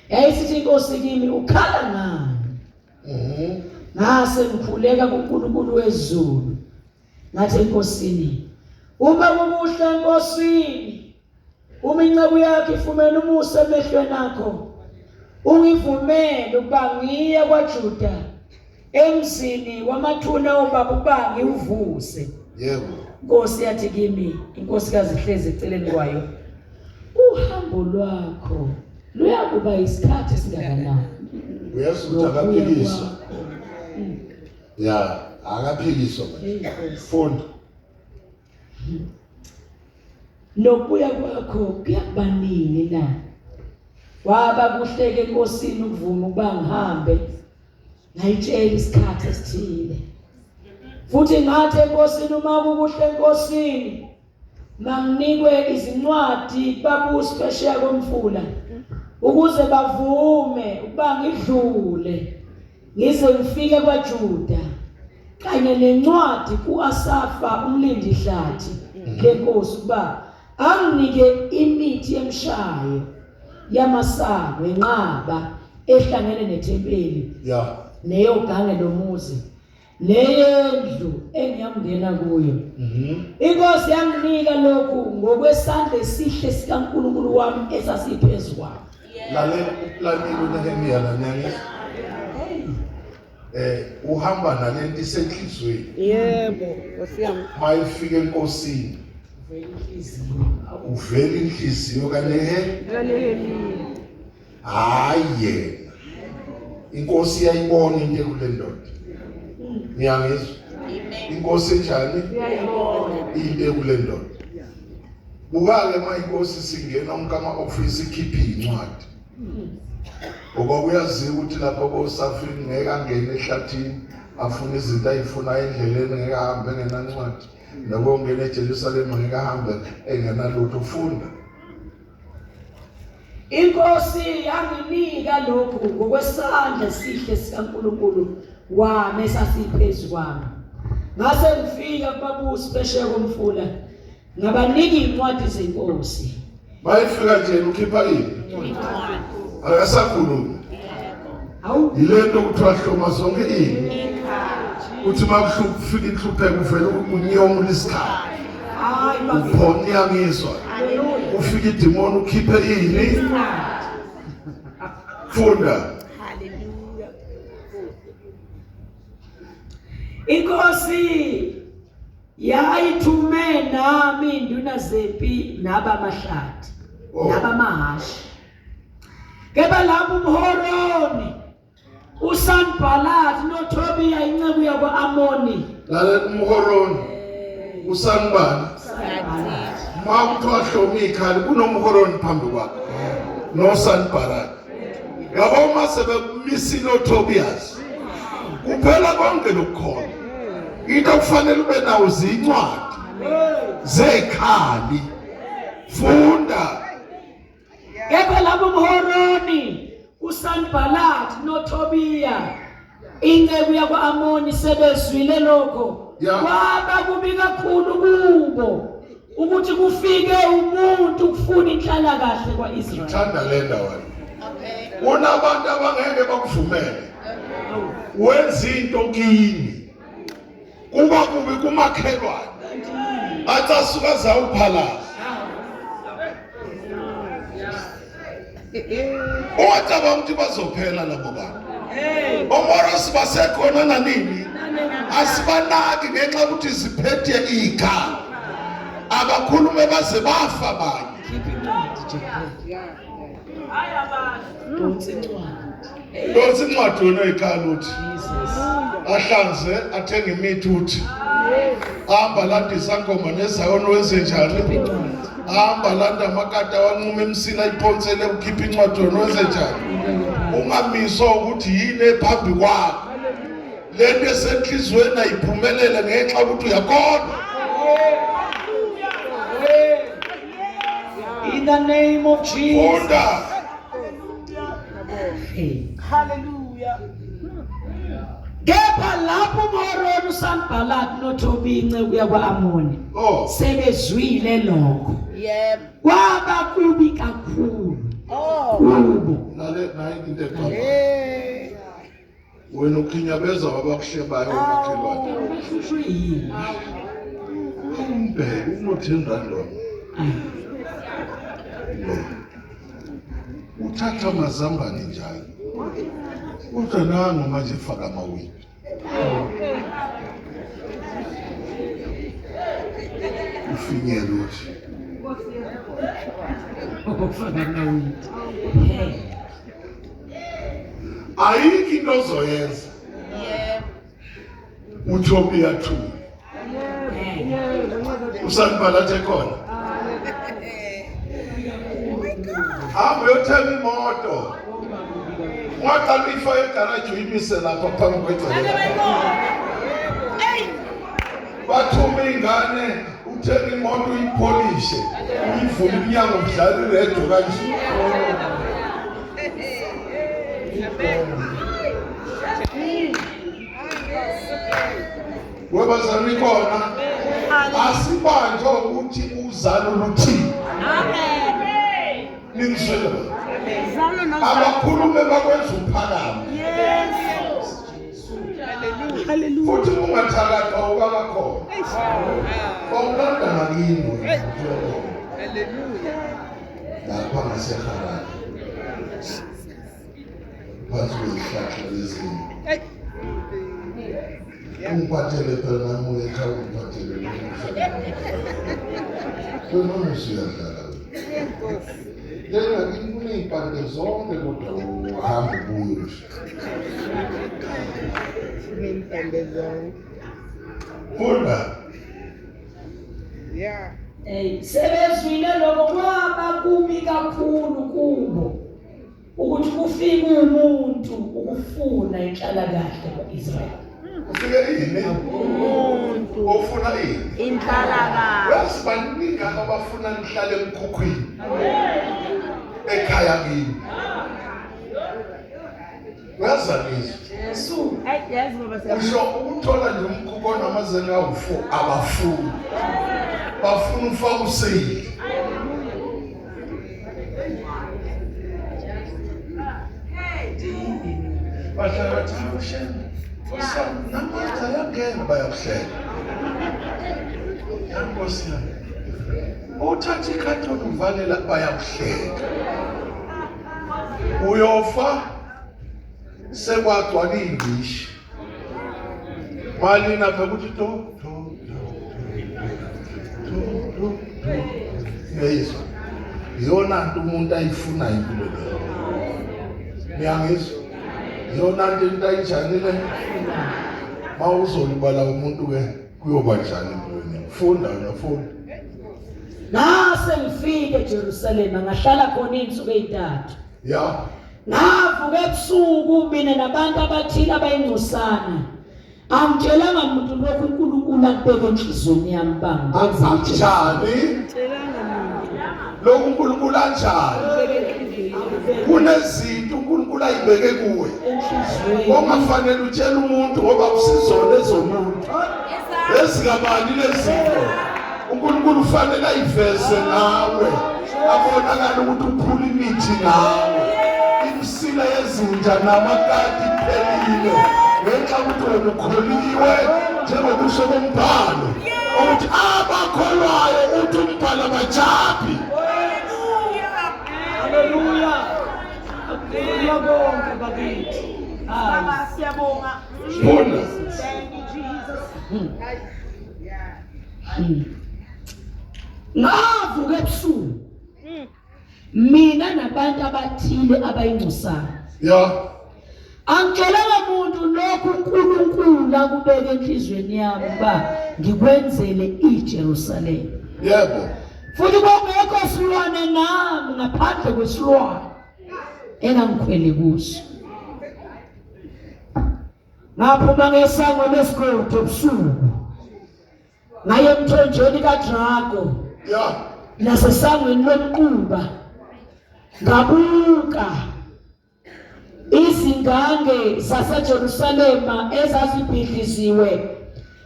Yayisithi inkosi kimi ukhala ngani. Ngase ngikhuleka kuNkulunkulu wezulu. Ngathi enkosini, uma kubuhle enkosini, uma inceku yakhe ifumene umusa emehlweni akho, ungivumele ukuba ngiye kwaJuda emzini wamathuna obaba ukuba ngiwuvuse. Yebo. Inkosi yathi kimi, inkosikazi ihlezi eceleni kwayo, uhambo lwakho luyakuba isikhathi esingakanani? Uyazi akaphikiswa. Ya, akaphikiswa manje. Funda. Nokuya kwakho kuyakubanini na? Waba kuhleke enkosini ukuvuma ukuba ngihambe ngayitshela isikhathi esithile. Futhi ngathi enkosini uma kukuhle enkosini, manginikwe izincwadi kubabusi phesheya komfula ukuze bavume ukuba ngidlule ngize ngifike kwaJuda, kanye nencwadi kuAsafa umlindi hlathi lenkosi ukuba anginike imithi yemshayo yamasango enqaba ehlangene nethempeli Ya. neyogange lomuzi neyendlu engiyamngena kuyo. Inkosi yanginika lokhu ngokwesandla esihle sikaNkulunkulu wami esasiphezu kwami. Lalela uNehemiya lanyanga. Uhamba nalento isenhlizweni. Yebo, Nkosi yami. Mayifike enkosini. Uvela inhliziyo kaNehe. Hayi yena. Inkosi iyayibona into kule ndoda. Ngiyangizwa. Inkosi enjani? Into kule ndoda. Buka-ke uma inkosi singena umkama office ikhiphe incwadi. Ngoba uyaziwa ukuthi lapho koSafini ngeke angene ehlathini afune izinto ayifuna endleleni, ngeke ahambe ngenancwadi. Nabo ngene eJerusalem ngeke ahambe engenalutho. Ufunda. Inkosi yanginika lokhu ngokwesandla esihle sikaNkulunkulu wami esasiphezu kwami. Ngase ngifika kubabusi phesheya komfula ngabanika incwadi zenkosi. Mayifika nje ukhipha ini? Akasakhulumi. Awu Yilento kuthiwa hloma zonke ini. Uthi makuhlupha inhlupheko uvela unyongo lesikhathi. hayi bafika. Uphona iyangizwa. Ufika idemon ukhiphe ini? Funda. Hallelujah. Inkosi yayithume nami induna zempi nabamahlathi nabamahashi. Keba lapho umhoroni uSanballat noTobiya inceku yakwa-Amoni. Lalela umhoroni. Usanibani? Makuthiwa hloma ikhali kunomhoroni phambi kwakho. NoSanballat. Yabo uma sebemisile uTobias. Kuphela konke lokukhona. Into kufanele ube nawo zincwadi zekhali. Funda. Keba lapho umhoroni uSanballat noTobiya inceku yakwa-Amoni sebezwile lokho. Ya. Kwaba kubi kakhulu kubo ukuthi kufike umuntu ukufuna inhlalakahle kwaIsrael. Thanda le ndawo. Unabantu abangeke bakuvumele. Wenza into kini. Kuba kubi kumakhelwane. Athi asuka zawuphalaza. Owataba ukuthi bazophela labo bantu. Omorosi basekhona nanini. Asibanaki ngenxa ukuthi ziphethe igama. Abakhulume baze bafa abanye. Donsi incwadi yona ekhaya uthi ahlanze athenge imithi uthi ahamba landa isangoma nezayona wenze njani, ahamba landa amakata wanquma emsila iphonsele ukhipha incwadi yona wenze njani. Ungamiswa ukuthi yini ephambi kwakho lento esenhlizweni ayiphumelele ngenxa ukuthi uyakona. In the name of Jesus. Funda. Hallelujah. Kepha lapho umhoroni uSanballat noTobiya inceku yakwa-Amoni Oh. sebezwile lokho. Yep. kwaba kubi kakhulu Oh. kubo. Lale nayi into eqhamuka. Hey. Wena ukhinyabeza wabakushebayo umakhelwane. Umbheke unotheni random. Uthatha amazambane njalo. Kodwa nangu manje faka amawili. Ufinyela uthi. Ayikho into ozoyenza. Yep. Utopia 2. Usanibhalathe khona. Hamba uyothenga imoto. Waqala uyifaka egarage uyimise lapha phambi kwegceke. Bathuma ingane uthenga imoto uyipolishe. Uyivule iminyango udlala iredio kanje. Webazalwane khona. Asibanjwe ukuthi uzalo luthini. Amen. Ningizwela. Zalo no. Abakhulume bakwenza uphakama. Yes. Hallelujah. Futhi ungathakatha ubakakhona. Bawulanda ngakini wena. Hallelujah. Lapha ngaseharani. Phansi kwezihlahla lezinye. Ungiphathele phela nami ekhaya ungiphathele. Wena usuyadlala. Lena kuney'mpande zonke kodwa uhamba ubuye nje. Ngimpande zonke. Funda. Yeah. Sebezwile lokho kwaba kubi kakhulu kubo ukuthi kufike umuntu ukufuna inhlalakahle kwa-Israyeli. Ufike yini? Umuntu. Ofuna yini? Inhlalakahle. Basibaningi abafuna nihlale emkhukhwini. Ekhaya kini. Uyazanizwa. Yesu. Yes, baba. Usho ukuthola nje umkhukhu onamazeni awu4 abafuni. Bafuna ufaka useyili. Bahlala thawusheni. Namanje ayangena bayakuhlela. Yankosi yami. Uthatha ikhathoni uvalela bayakuhlela. Uyofa sekwagcwala indishi. Mali napha ukuthi to. Yeyizwa. Yona nto umuntu ayifunayo impilo leyo. Niyangizwa? Yona nto into ayijanile. Mawuzolibala umuntu ke kuyoba njani empilweni. Funda wena funda. Nase ngifike eJerusalema ngahlala khona izinsuku ezintathu. Ya. Ngavuka ebusuku mina nabantu abathile abayingcosana. Angitshelanga muntu lokhu uNkulunkulu akubeke enhlizweni yami bani. Anjani? Lokhu uNkulunkulu anjani? Kunezinto uNkulunkulu ayibeke kuwe. Ongafanele utshela umuntu ngoba usizona ezomuntu. Ezikabani lezinto. uNkulunkulu ufanele ayiveze ngawe. Abonakala ukuthi uphula imithi ngawe. Imsila yezinja namakati iphelile. Ngenxa ukuthi wena ukholiwe njengokusho kombhalo. Ukuthi abakholwayo uthi umbhalo abajabi. Hallelujah. Ngiyabonga bakithi. Baba siyabonga. Funda. Thank you Jesus. Ngavuka ebusuku. Mina nabantu abathile abayingcosana. Ya. Angitshelanga muntu lokhu uNkulunkulu akubeke enhlizweni yami ba ngikwenzele iJerusalema. Yebo. Futhi kungekho silwane nami ngaphandle kwesilwane engangikhwele kuso. Ngaphuma ngesango lesigodi ebusuku. Ngaye emthonjeni kaDrago. Ya. Nasesangweni lomquba. Ngabuka izingange zaseJerusalema ezazibhidliziwe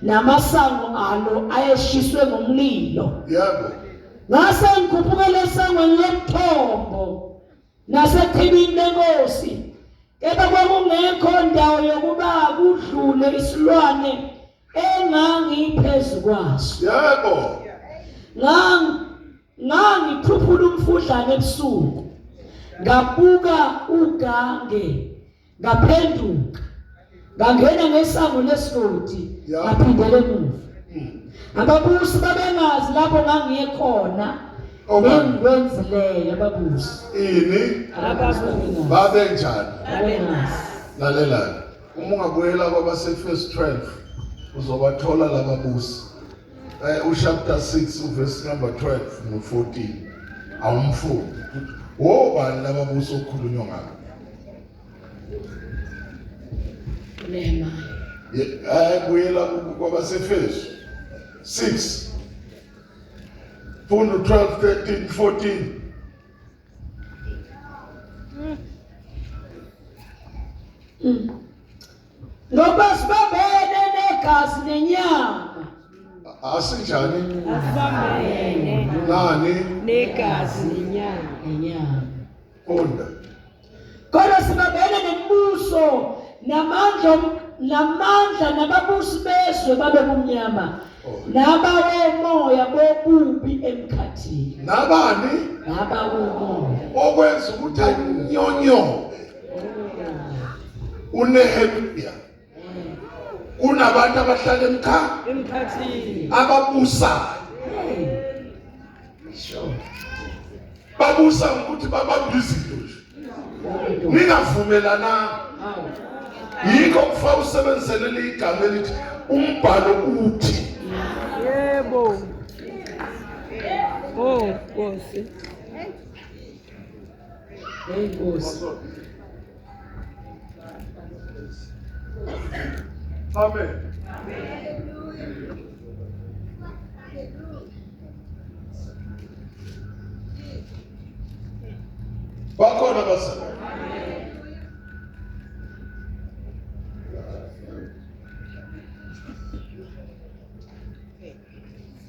namasango alo ayeshiswe ngomlilo. Yebo. ngase ngikhuphukele esangweni lomthombo nasethebini lenkosi kepha kwakungekho ndawo yokuba kudlule isilwane engangiphezu kwaso. Yebo. Ngangiphuphula umfudlana ebusuku ngabuka ugange ngaphenduka ngangena ngesango lesiroti ngaphindela emuva. Ababusi babengazi lapho ngangiye khona engikwenzileyo ababusi. Ini babenjani? Lalela. Uma ungabuyela kwabase-First 12 uzobathola lababusi. Chapter 6 verse number 12 no-14 awumfundi wobani lababusi okukhulunywa ngabo. Buyela kwabase-Efesu 6 funda 12 13 14. Ngoba sibambene negazi nenyama. Asinjani? Asibambene Nani? negazi nenyama. Funda. Kodwa sibambene nembuso namandla nababusi bezwe babe kumnyama nabawomoya bobubi emkhathini. Nabani? Nabawomoya Okwenza ukuthi anyonyobe uNehemiya kunabantu abahlala Emkhathini. ababusayo babusa ukuthi babambe izinto nje ningavumelana. Yikho kufanele usebenzisele igama elithi umbhalo uthi. Yebo. Oh, Nkosi. Nkosi. Amen. Bakhona basana.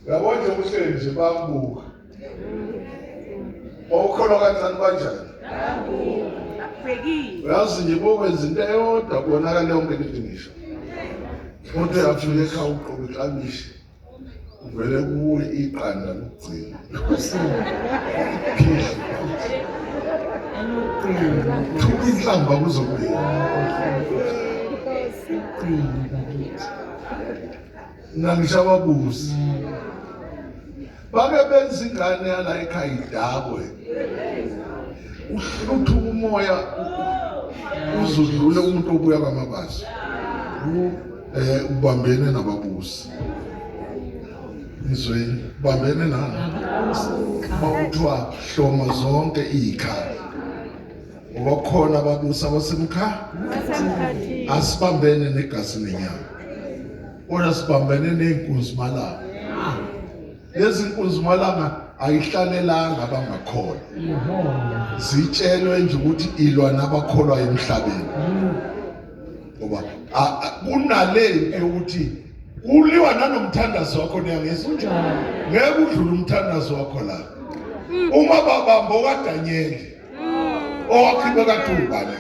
Yabona ukuthi nje babuka. Okholwa kanjani kanjani? Bhekile. Uyazi nje bokwenza into eyodwa kubonakala yonke into ngisho. Kodwa uyafika ekhaya uqobe iqamishi. Uvele kuwe iqanda lokugcina. Thuka inhlamba kuzobuya. Nangisho ababusi. Bake benza ingane yala ekhaya idabwe. Uthuka umoya uzudlule umuntu obuya kwamabazi. Ubambene nababusi. Izweni ubambene nani? Bawuthiwa hloma zonke ikhaya. Ngokukhona ababusi abasemkhaya. Asibambene negazi nenyama. Ona sibambene nenkunzi malanga. Lezi nkunzi malanga ayihlalelanga abangakholwa. Sitshelwe nje ukuthi ilwa nabakholwa emhlabeni. Ngoba kunalempi ukuthi uliwa nanomthandazo wakho niyangizwa njalo. Ngeke udlule umthandazo wakho la. Uma babambo kaDanyeli owakhibe kaThubani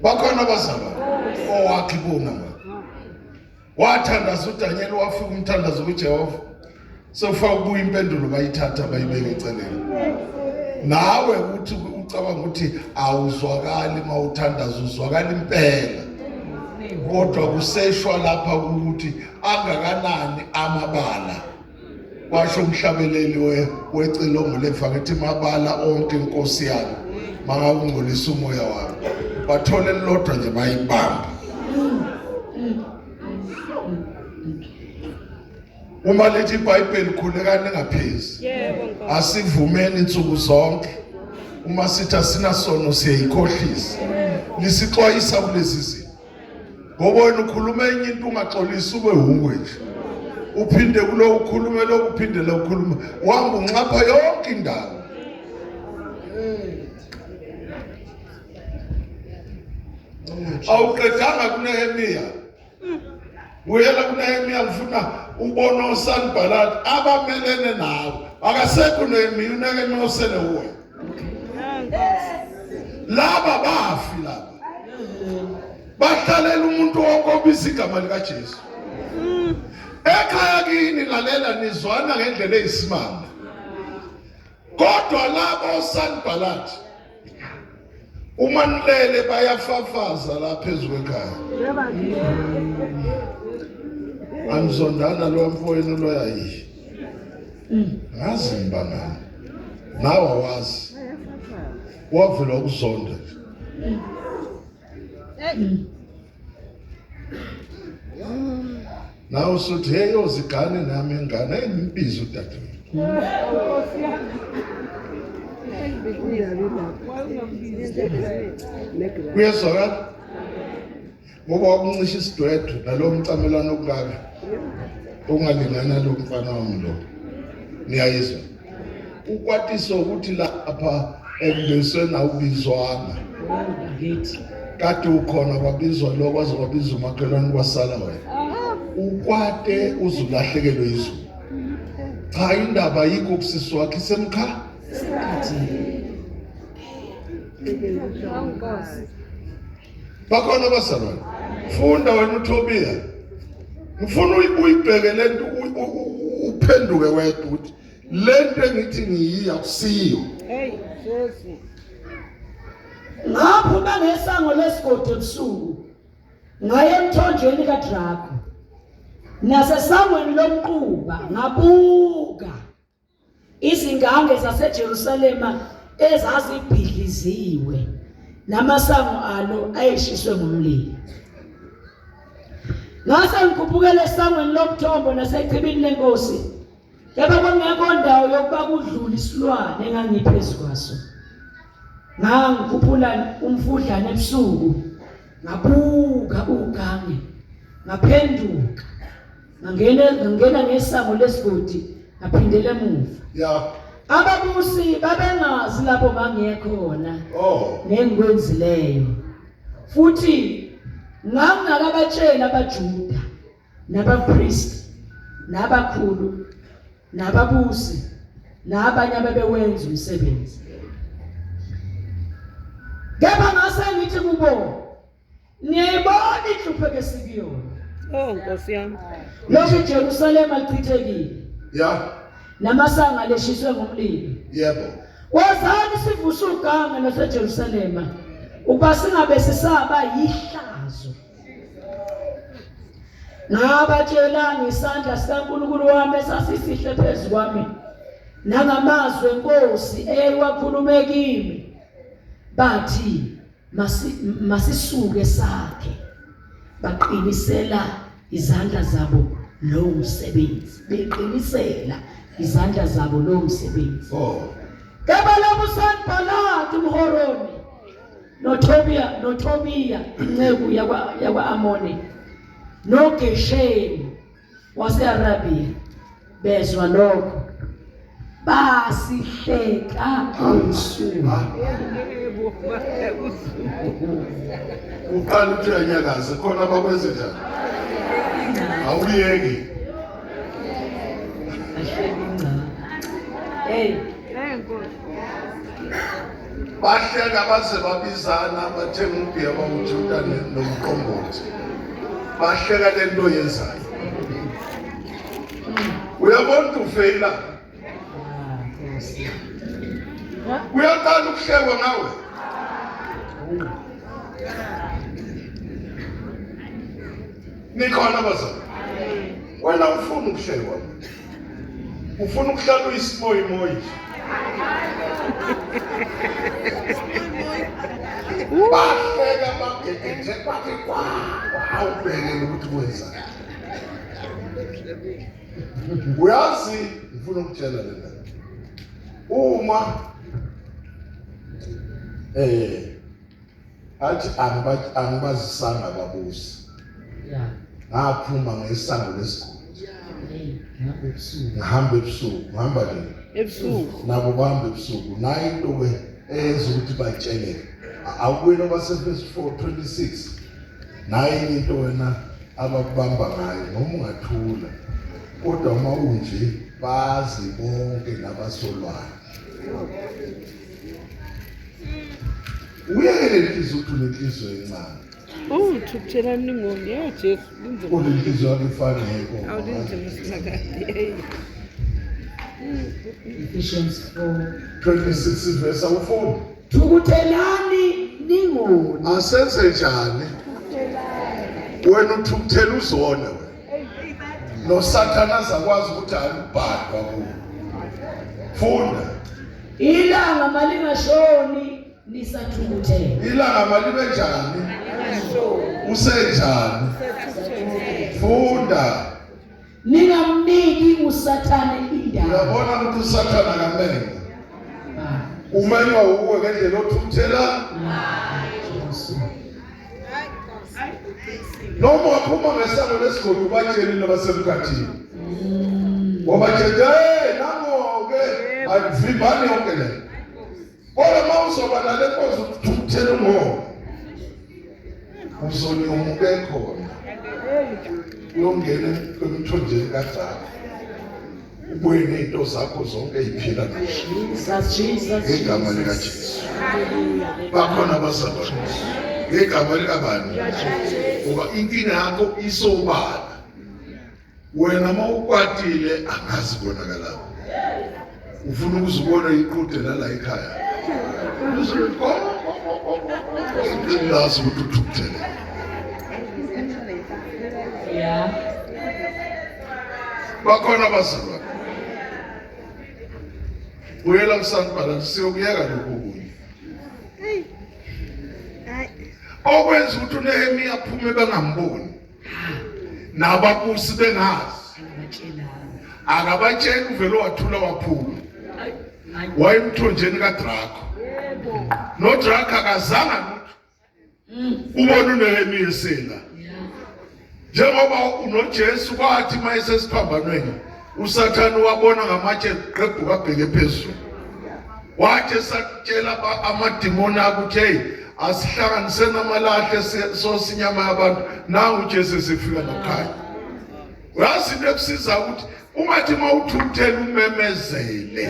bakhona bazaba owakhibona wathandaza uDanyeli wafika umthandazo kuJehova sofa ukubuya impendulo bayithatha bayibeke eceleni. Nawe uthi ucabanga ukuthi awuzwakali mawuthandaza uzwakala impela. Kodwa kuseshwa lapha ukuthi angakanani amabala. Washo umhlabeleli wecilongo lefaka ethi mabala onke inkosi yami mangakungcolisa umoya wami. Bathole lodwa nje bayibamba. Uma lethi iBhayibheli khulekani ngaphezulu. Yebo. Asivumeni insuku zonke. Uma sithi asinasono siyayikhohlisa. Lisixwayisa kulezi zinto. Ngoba wena ukhuluma enye into ungaxolisa ube hungwe nje. Uphinde kulo ukhulume lo uphinde lo ukhuluma. Wamba unxapha yonke indawo. Awuqedanga kuNehemiya. uyela kuNehemiya ngifuna ubona uSanballat abamelene nawe akasekho uNehemiya uNehemiya osele uwe laba bafi laba bahlalela umuntu obiza igama lika Jesu ekhaya kini lalela nizwana ngendlela eyisimanga kodwa labo Sanballat uma nilele bayafafaza la phezulu ekhaya anizondana lo mfowenu lo yayi ngazi mbangana nawe wazi wavela ukuzonda nawe usuthi hey yozigane nami ingane imbizo udade kuyezwakala ngoba wakuncisha isidwedwe nalo mcamelano okukabi ongalingana lo mfana wami lo niyayizwa ukwatisa ukuthi lapha embesweni awubizwana kade ukhona kwabizwa lo kwaze kwabizwa umakhelwane kwasala wena ukwate uzulahlekelwe izulu cha indaba yikho kusisi wakhe semkha bakhona basalwane funda wena uThobiya ngifuna uyibheke lento uphenduke wedwa ukuthi lento engithi ngiyiya kusiyo hey Jesu ngaphuma ngesango lesigodi ebusuku ngaye emthonjeni kaDrago nasesangweni lomquba ngabuka izingange zaseJerusalema ezazibhidliziwe namasango alo ayishiswe ngomlilo ngase ngikhuphukele esangweni lomthombo nasechibini lenkosi yaba kwangekho ndawo yokuba kudlula isilwane engangiphezulu kwaso ngangikhuphula umfudlana ebusuku ngabuka ugange ngaphenduka ngangena ngesango lesigodi ngaphindela emuva ya ababusi babengazi lapho bangekhona nengikwenzileyo futhi ngangakabatshela abaJuda nabapriest nabakhulu nababusi nabanye ababewenza umsebenzi kepha ngase ngithi kubo niyayibona inhlupheko esikuyona oh Nkosi yami lokhu iJerusalema lichithekile ya namasanga leshiswe ngomlilo yebo wazani sivuse uganga laseJerusalema ukuba singabe sisaba yihlazo ngabatshela ngesandla sikaNkulunkulu wami esasisihle phezu kwami nangamazwi enkosi eyayiwakhulume kimi bathi masisuke sakhe baqinisela izandla zabo lo msebenzi beqinisela izandla zabo lo msebenzi kabalobu Sanballat umhoroni noThobiya inceku yakwa Amoni noGeshemi wase-Arabiya bezwa lokho basihleka usuku uqala ukuthi uyanyakaza khona bakwenze njani awuyeki hey bahleka baze babizana bathenga ubhiya bawujuda nomqombothi bahleka lento yenzayo uyabona ufeyila uyaqala ukuhlekwa ngawe nikhona bazana wena ufuna ukuhlekwa ufuna ukuhlala uyisimoyimoyi bahleka bagegede bathi awubhekele ukuthi kwenzani uyazi ngifuna ukutshela lena uma athi angibazisanga ababusi ngaphuma ngesango lesigodi ngihamba ebusuku ngihamba nini ebusuku nabo bahamba ebusuku nayo into eyenza ukuthi batsheleke awubuye noba se verse 4:26 nayo into wena abakubamba ngayo noma ungathula kodwa uma unje bazi bonke nabasolwayo uyekele inhliziyo uthi unenhliziyo encane Thukuthela ningoni ya Jesu linze. unenhliziyo yakho ifaneko Awulinze msikakade. Ephesians 4. 26 verse awufuni Thukuthelani ningoni. asenze njani wena uthukuthela uzone wena nosathana zakwazi ukuthi alibhadwa kuwe funda Ilanga malingashoni lisathukuthela. ilanga malibe njani usenjani funda Ningamniki usathane indawo. uyabona ukuthi usathana kamenga umenywa uwe ngendlela othukuthela noma waphuma ngesango lesigodi ubatshelile abasemkhathini wabatshele nango-ke ayivimbani yonke le kodwa uma uzoba nale nkozi uthukuthela ungoba uzonyumuke khona uyongena emthonjeni kaJakob ubuye ney'nto zakho zonke ey'phila Jesus. ngegama likaJesu bakhona abazalwane ngegama likabani ngoba inkinga yakho isobala wena uma ukwatile angazi konakalayo ufuna ukuzibona iqhude lala ekhaya lazi ukuthi uthukuthele Yeah. bakhona abazalwane uyela kusanibhala siyokuyeka lokhu kunye okwenza ukuthi uNehemiya aphume bengamboni nababusi bengazi akabatshela uvele wathula waphuma wayemthonjeni kaDrako noDrako akazanga lutho ubona uNehemiya esela njengoba unoJesu kwathi mayesesiphambanweni usathane wabona ngamatshe qebhuka abheke phezulu wathi satshela amadimoni akuthi hey asihlanganise namalahle sosinyama yabantu nangu uJesu sefika nakhaya uyazi into ekusiza ukuthi ungathi mawuthukuthela umemezele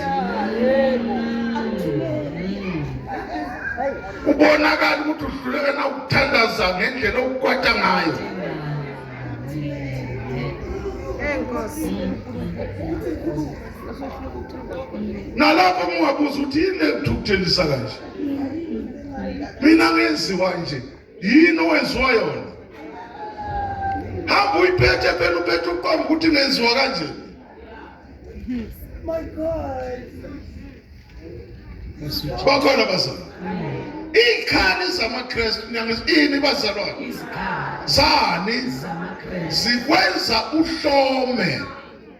ubonakala ukuthi uhluleka na ukuthandaza ngendlela okukwata ngayo nalapho ungabuza ukuthi yini ekuthukutelisa kanje mina ngenziwa nje yini owenziwa yona hamba uyiphethe phela uphethe uqamba ukuthi ngenziwa kanje My God. bakhona bazalwane ikhali zamaKristu ini bazalwane zani zikwenza uhlome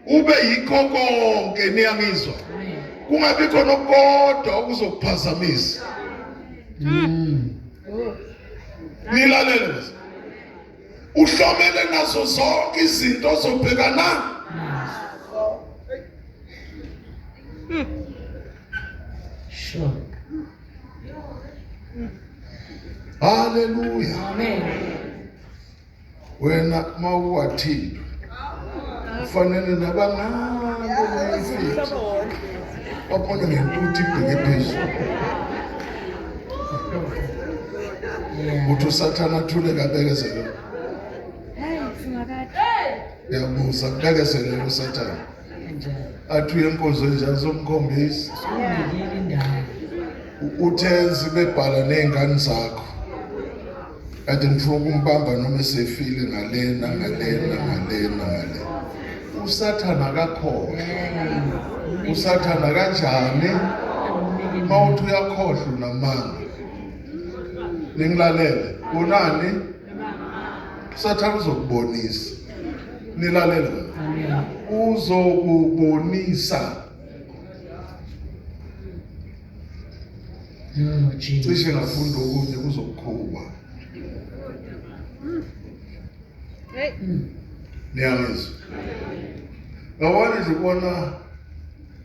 ube yikho konke niyangizwa kungabi khona kodwa okuzokuphazamisa nilalele bese uhlomele nazo zonke izinto ozobhekana Sure. haleluya Amen. wena mawuwathindwa kufanele nabangabe nayifika wabona ngentuthu ibheke phezulu uthi usathana athule kabekezele yabuza kubekezelele usathana athi uyenkozo enjani zomkhombisi uthenzi bebhala ney'ngane zakho kade ngifuna ukumbamba noma esefile ngalena usathana akakhohlwa usathana kanjani mawuthi uyakhohlwa unamanga ningilalele unani usathana uzokubonisa nilalele uzokubonisa cishe ngafunda okunye kuzokukhuba niyangizwa ngawona nje ubona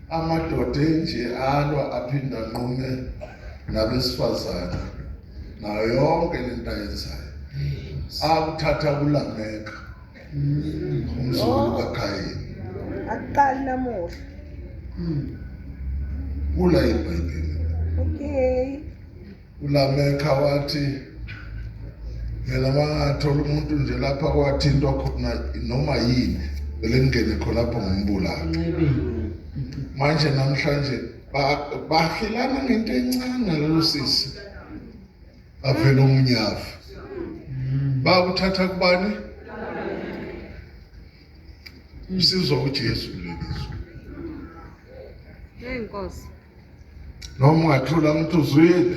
amadoda enje alwa aphinda nqume nabesifazane nayo yonke lento ayenzayo akuthatha kulameka umzukulu kaKhayini. Aqali namuhla. Kula iBhayibheli. Okay. uLameka wathi mina mangathola umuntu nje lapha kwathi into khona noma yini belengene khonapho ngombulalo. Manje namhlanje bahilana ngento encane lelo sisi avela umnyafu bakuthatha kubani usizwa uJesu lelizo Enkosi. noma ungathula umuntu uzwile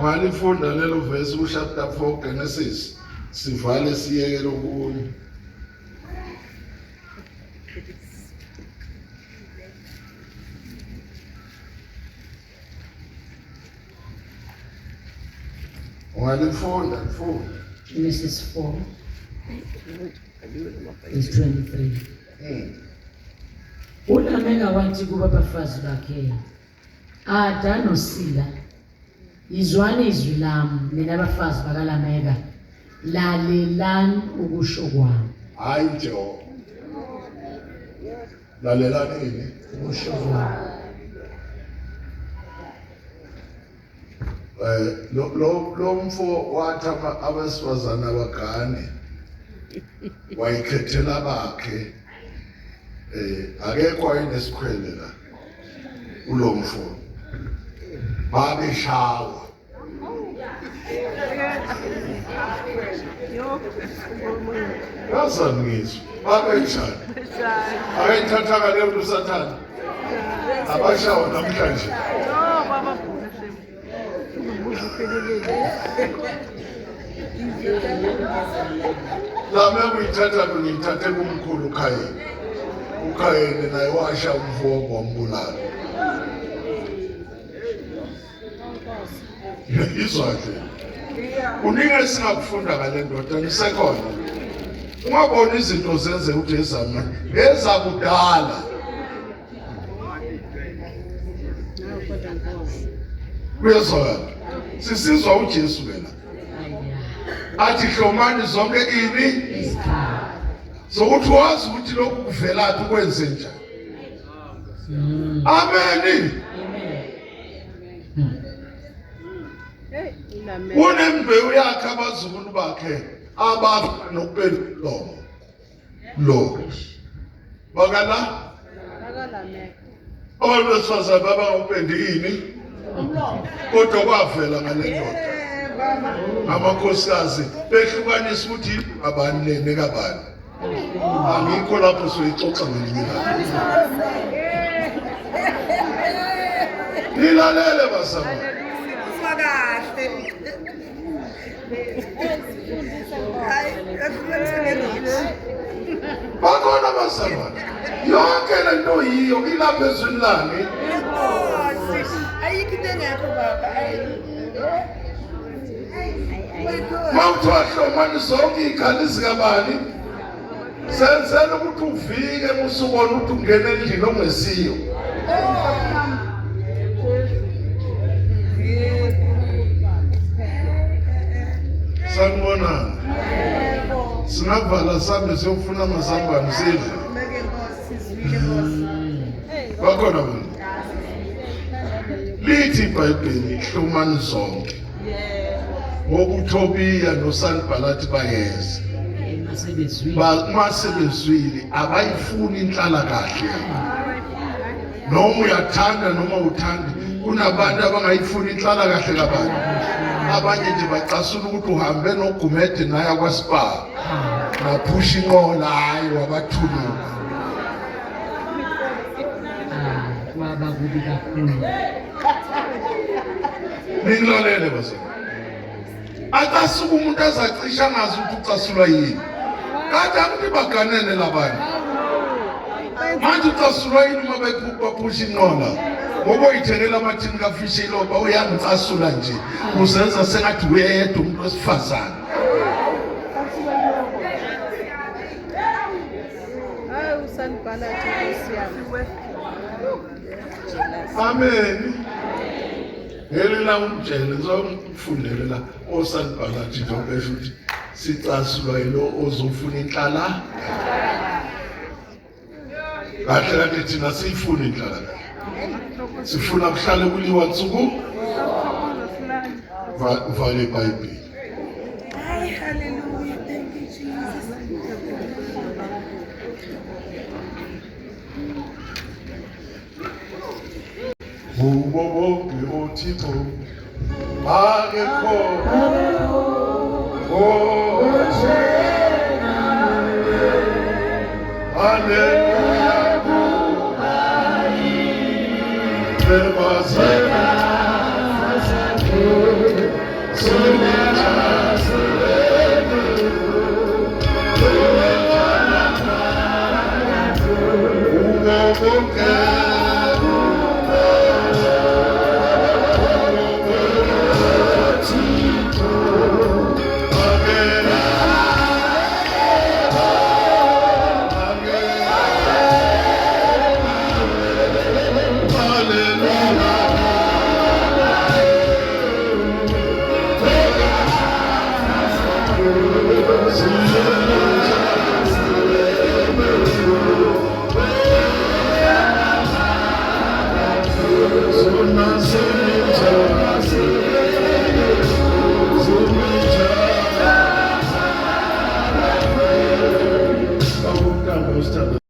walifunda lelo verse chapter 4 Genesis sivale siyekele okunye walifunda Genesis 4 verse 23. uLameka wathi kubafazi bakhe, Ada noSila, izwane izwi lami mina abafazi bakaLameka, lalelani ukusho kwami. hayi njo lalelani Ukusho kwami. lo mfo wathi abesifazane abagane wayikhethela bakhe akekho wayenesikhwele la ulo mfo babeshawa yazangiswa babeshana akayithathaka leyo nto usathana abashawa namhlanje Lameka uyithatha ngiyithathe kumkhulu uKhayini naye washa umfo ngombulalo izwakhe kuningi singakufunda ngale ndoda nisekhona ungabona izinto zenze ukuthi ezama ezakudala kuyezwakala sisizwa uJesu wena athi hlomani zonke ini sokuthi wazi ukuthi lokhu kuvelaphi kwenze njani. Amen. Unembewu yakhe abazukulu bakhe abafa nokuphendula lo bakala abantu besifazane babangawupendi ini kodwa kwavela ngale ndoda amakhosikazi behlukanisa ukuthi abani lene kabani angikho lapho soyixoxa ngelinye nilalele basaba bakhona basaba yonke lento yiyo ilapha ezweni lami mawuthiwa hlomani zonke iy'khali zikabani senzela ukuthi uvike musubona ukuthi ungena endlini ongesiyo sanibonani singavala sambe siyofuna amazambane sidle bakhona bona lithi iBhayibheli hlomani zonke ngokuTobiya noSanibhalathi bayeza masebezwile abayifuni inhlala kahle noma uyathanda noma uthandi kunabantu abangayifuni inhlala kahle kabantu abanye nje bacasula ukuthi uhambe noGumede naye kwaSpa naphusha inqola hayi wabathuluka kwaba kubi kakhulu. Ningilalele basana akasuka umuntu azacisha ngazi ukuthi ucasulwa yini kade akuthi baganene labantu manje ucasulwa yini uma bephusha inqola ngoba uyithengela amathini kafishi iloba uyangicasula nje uzenza sengathi uyedwa umuntu wesifazane amen ngelila umjele nikufundele la osanibhalathi njengoba esho ukuthi sicasulwa yilo ozofuna inhlala. Kahle kahle thina siyifuna inhlala. Sifuna kuhlale kuliwa nsuku. Vale iBhayibheli. Ay, hallelujah. Thank you, Jesus. Kubo bonke oThixo akekho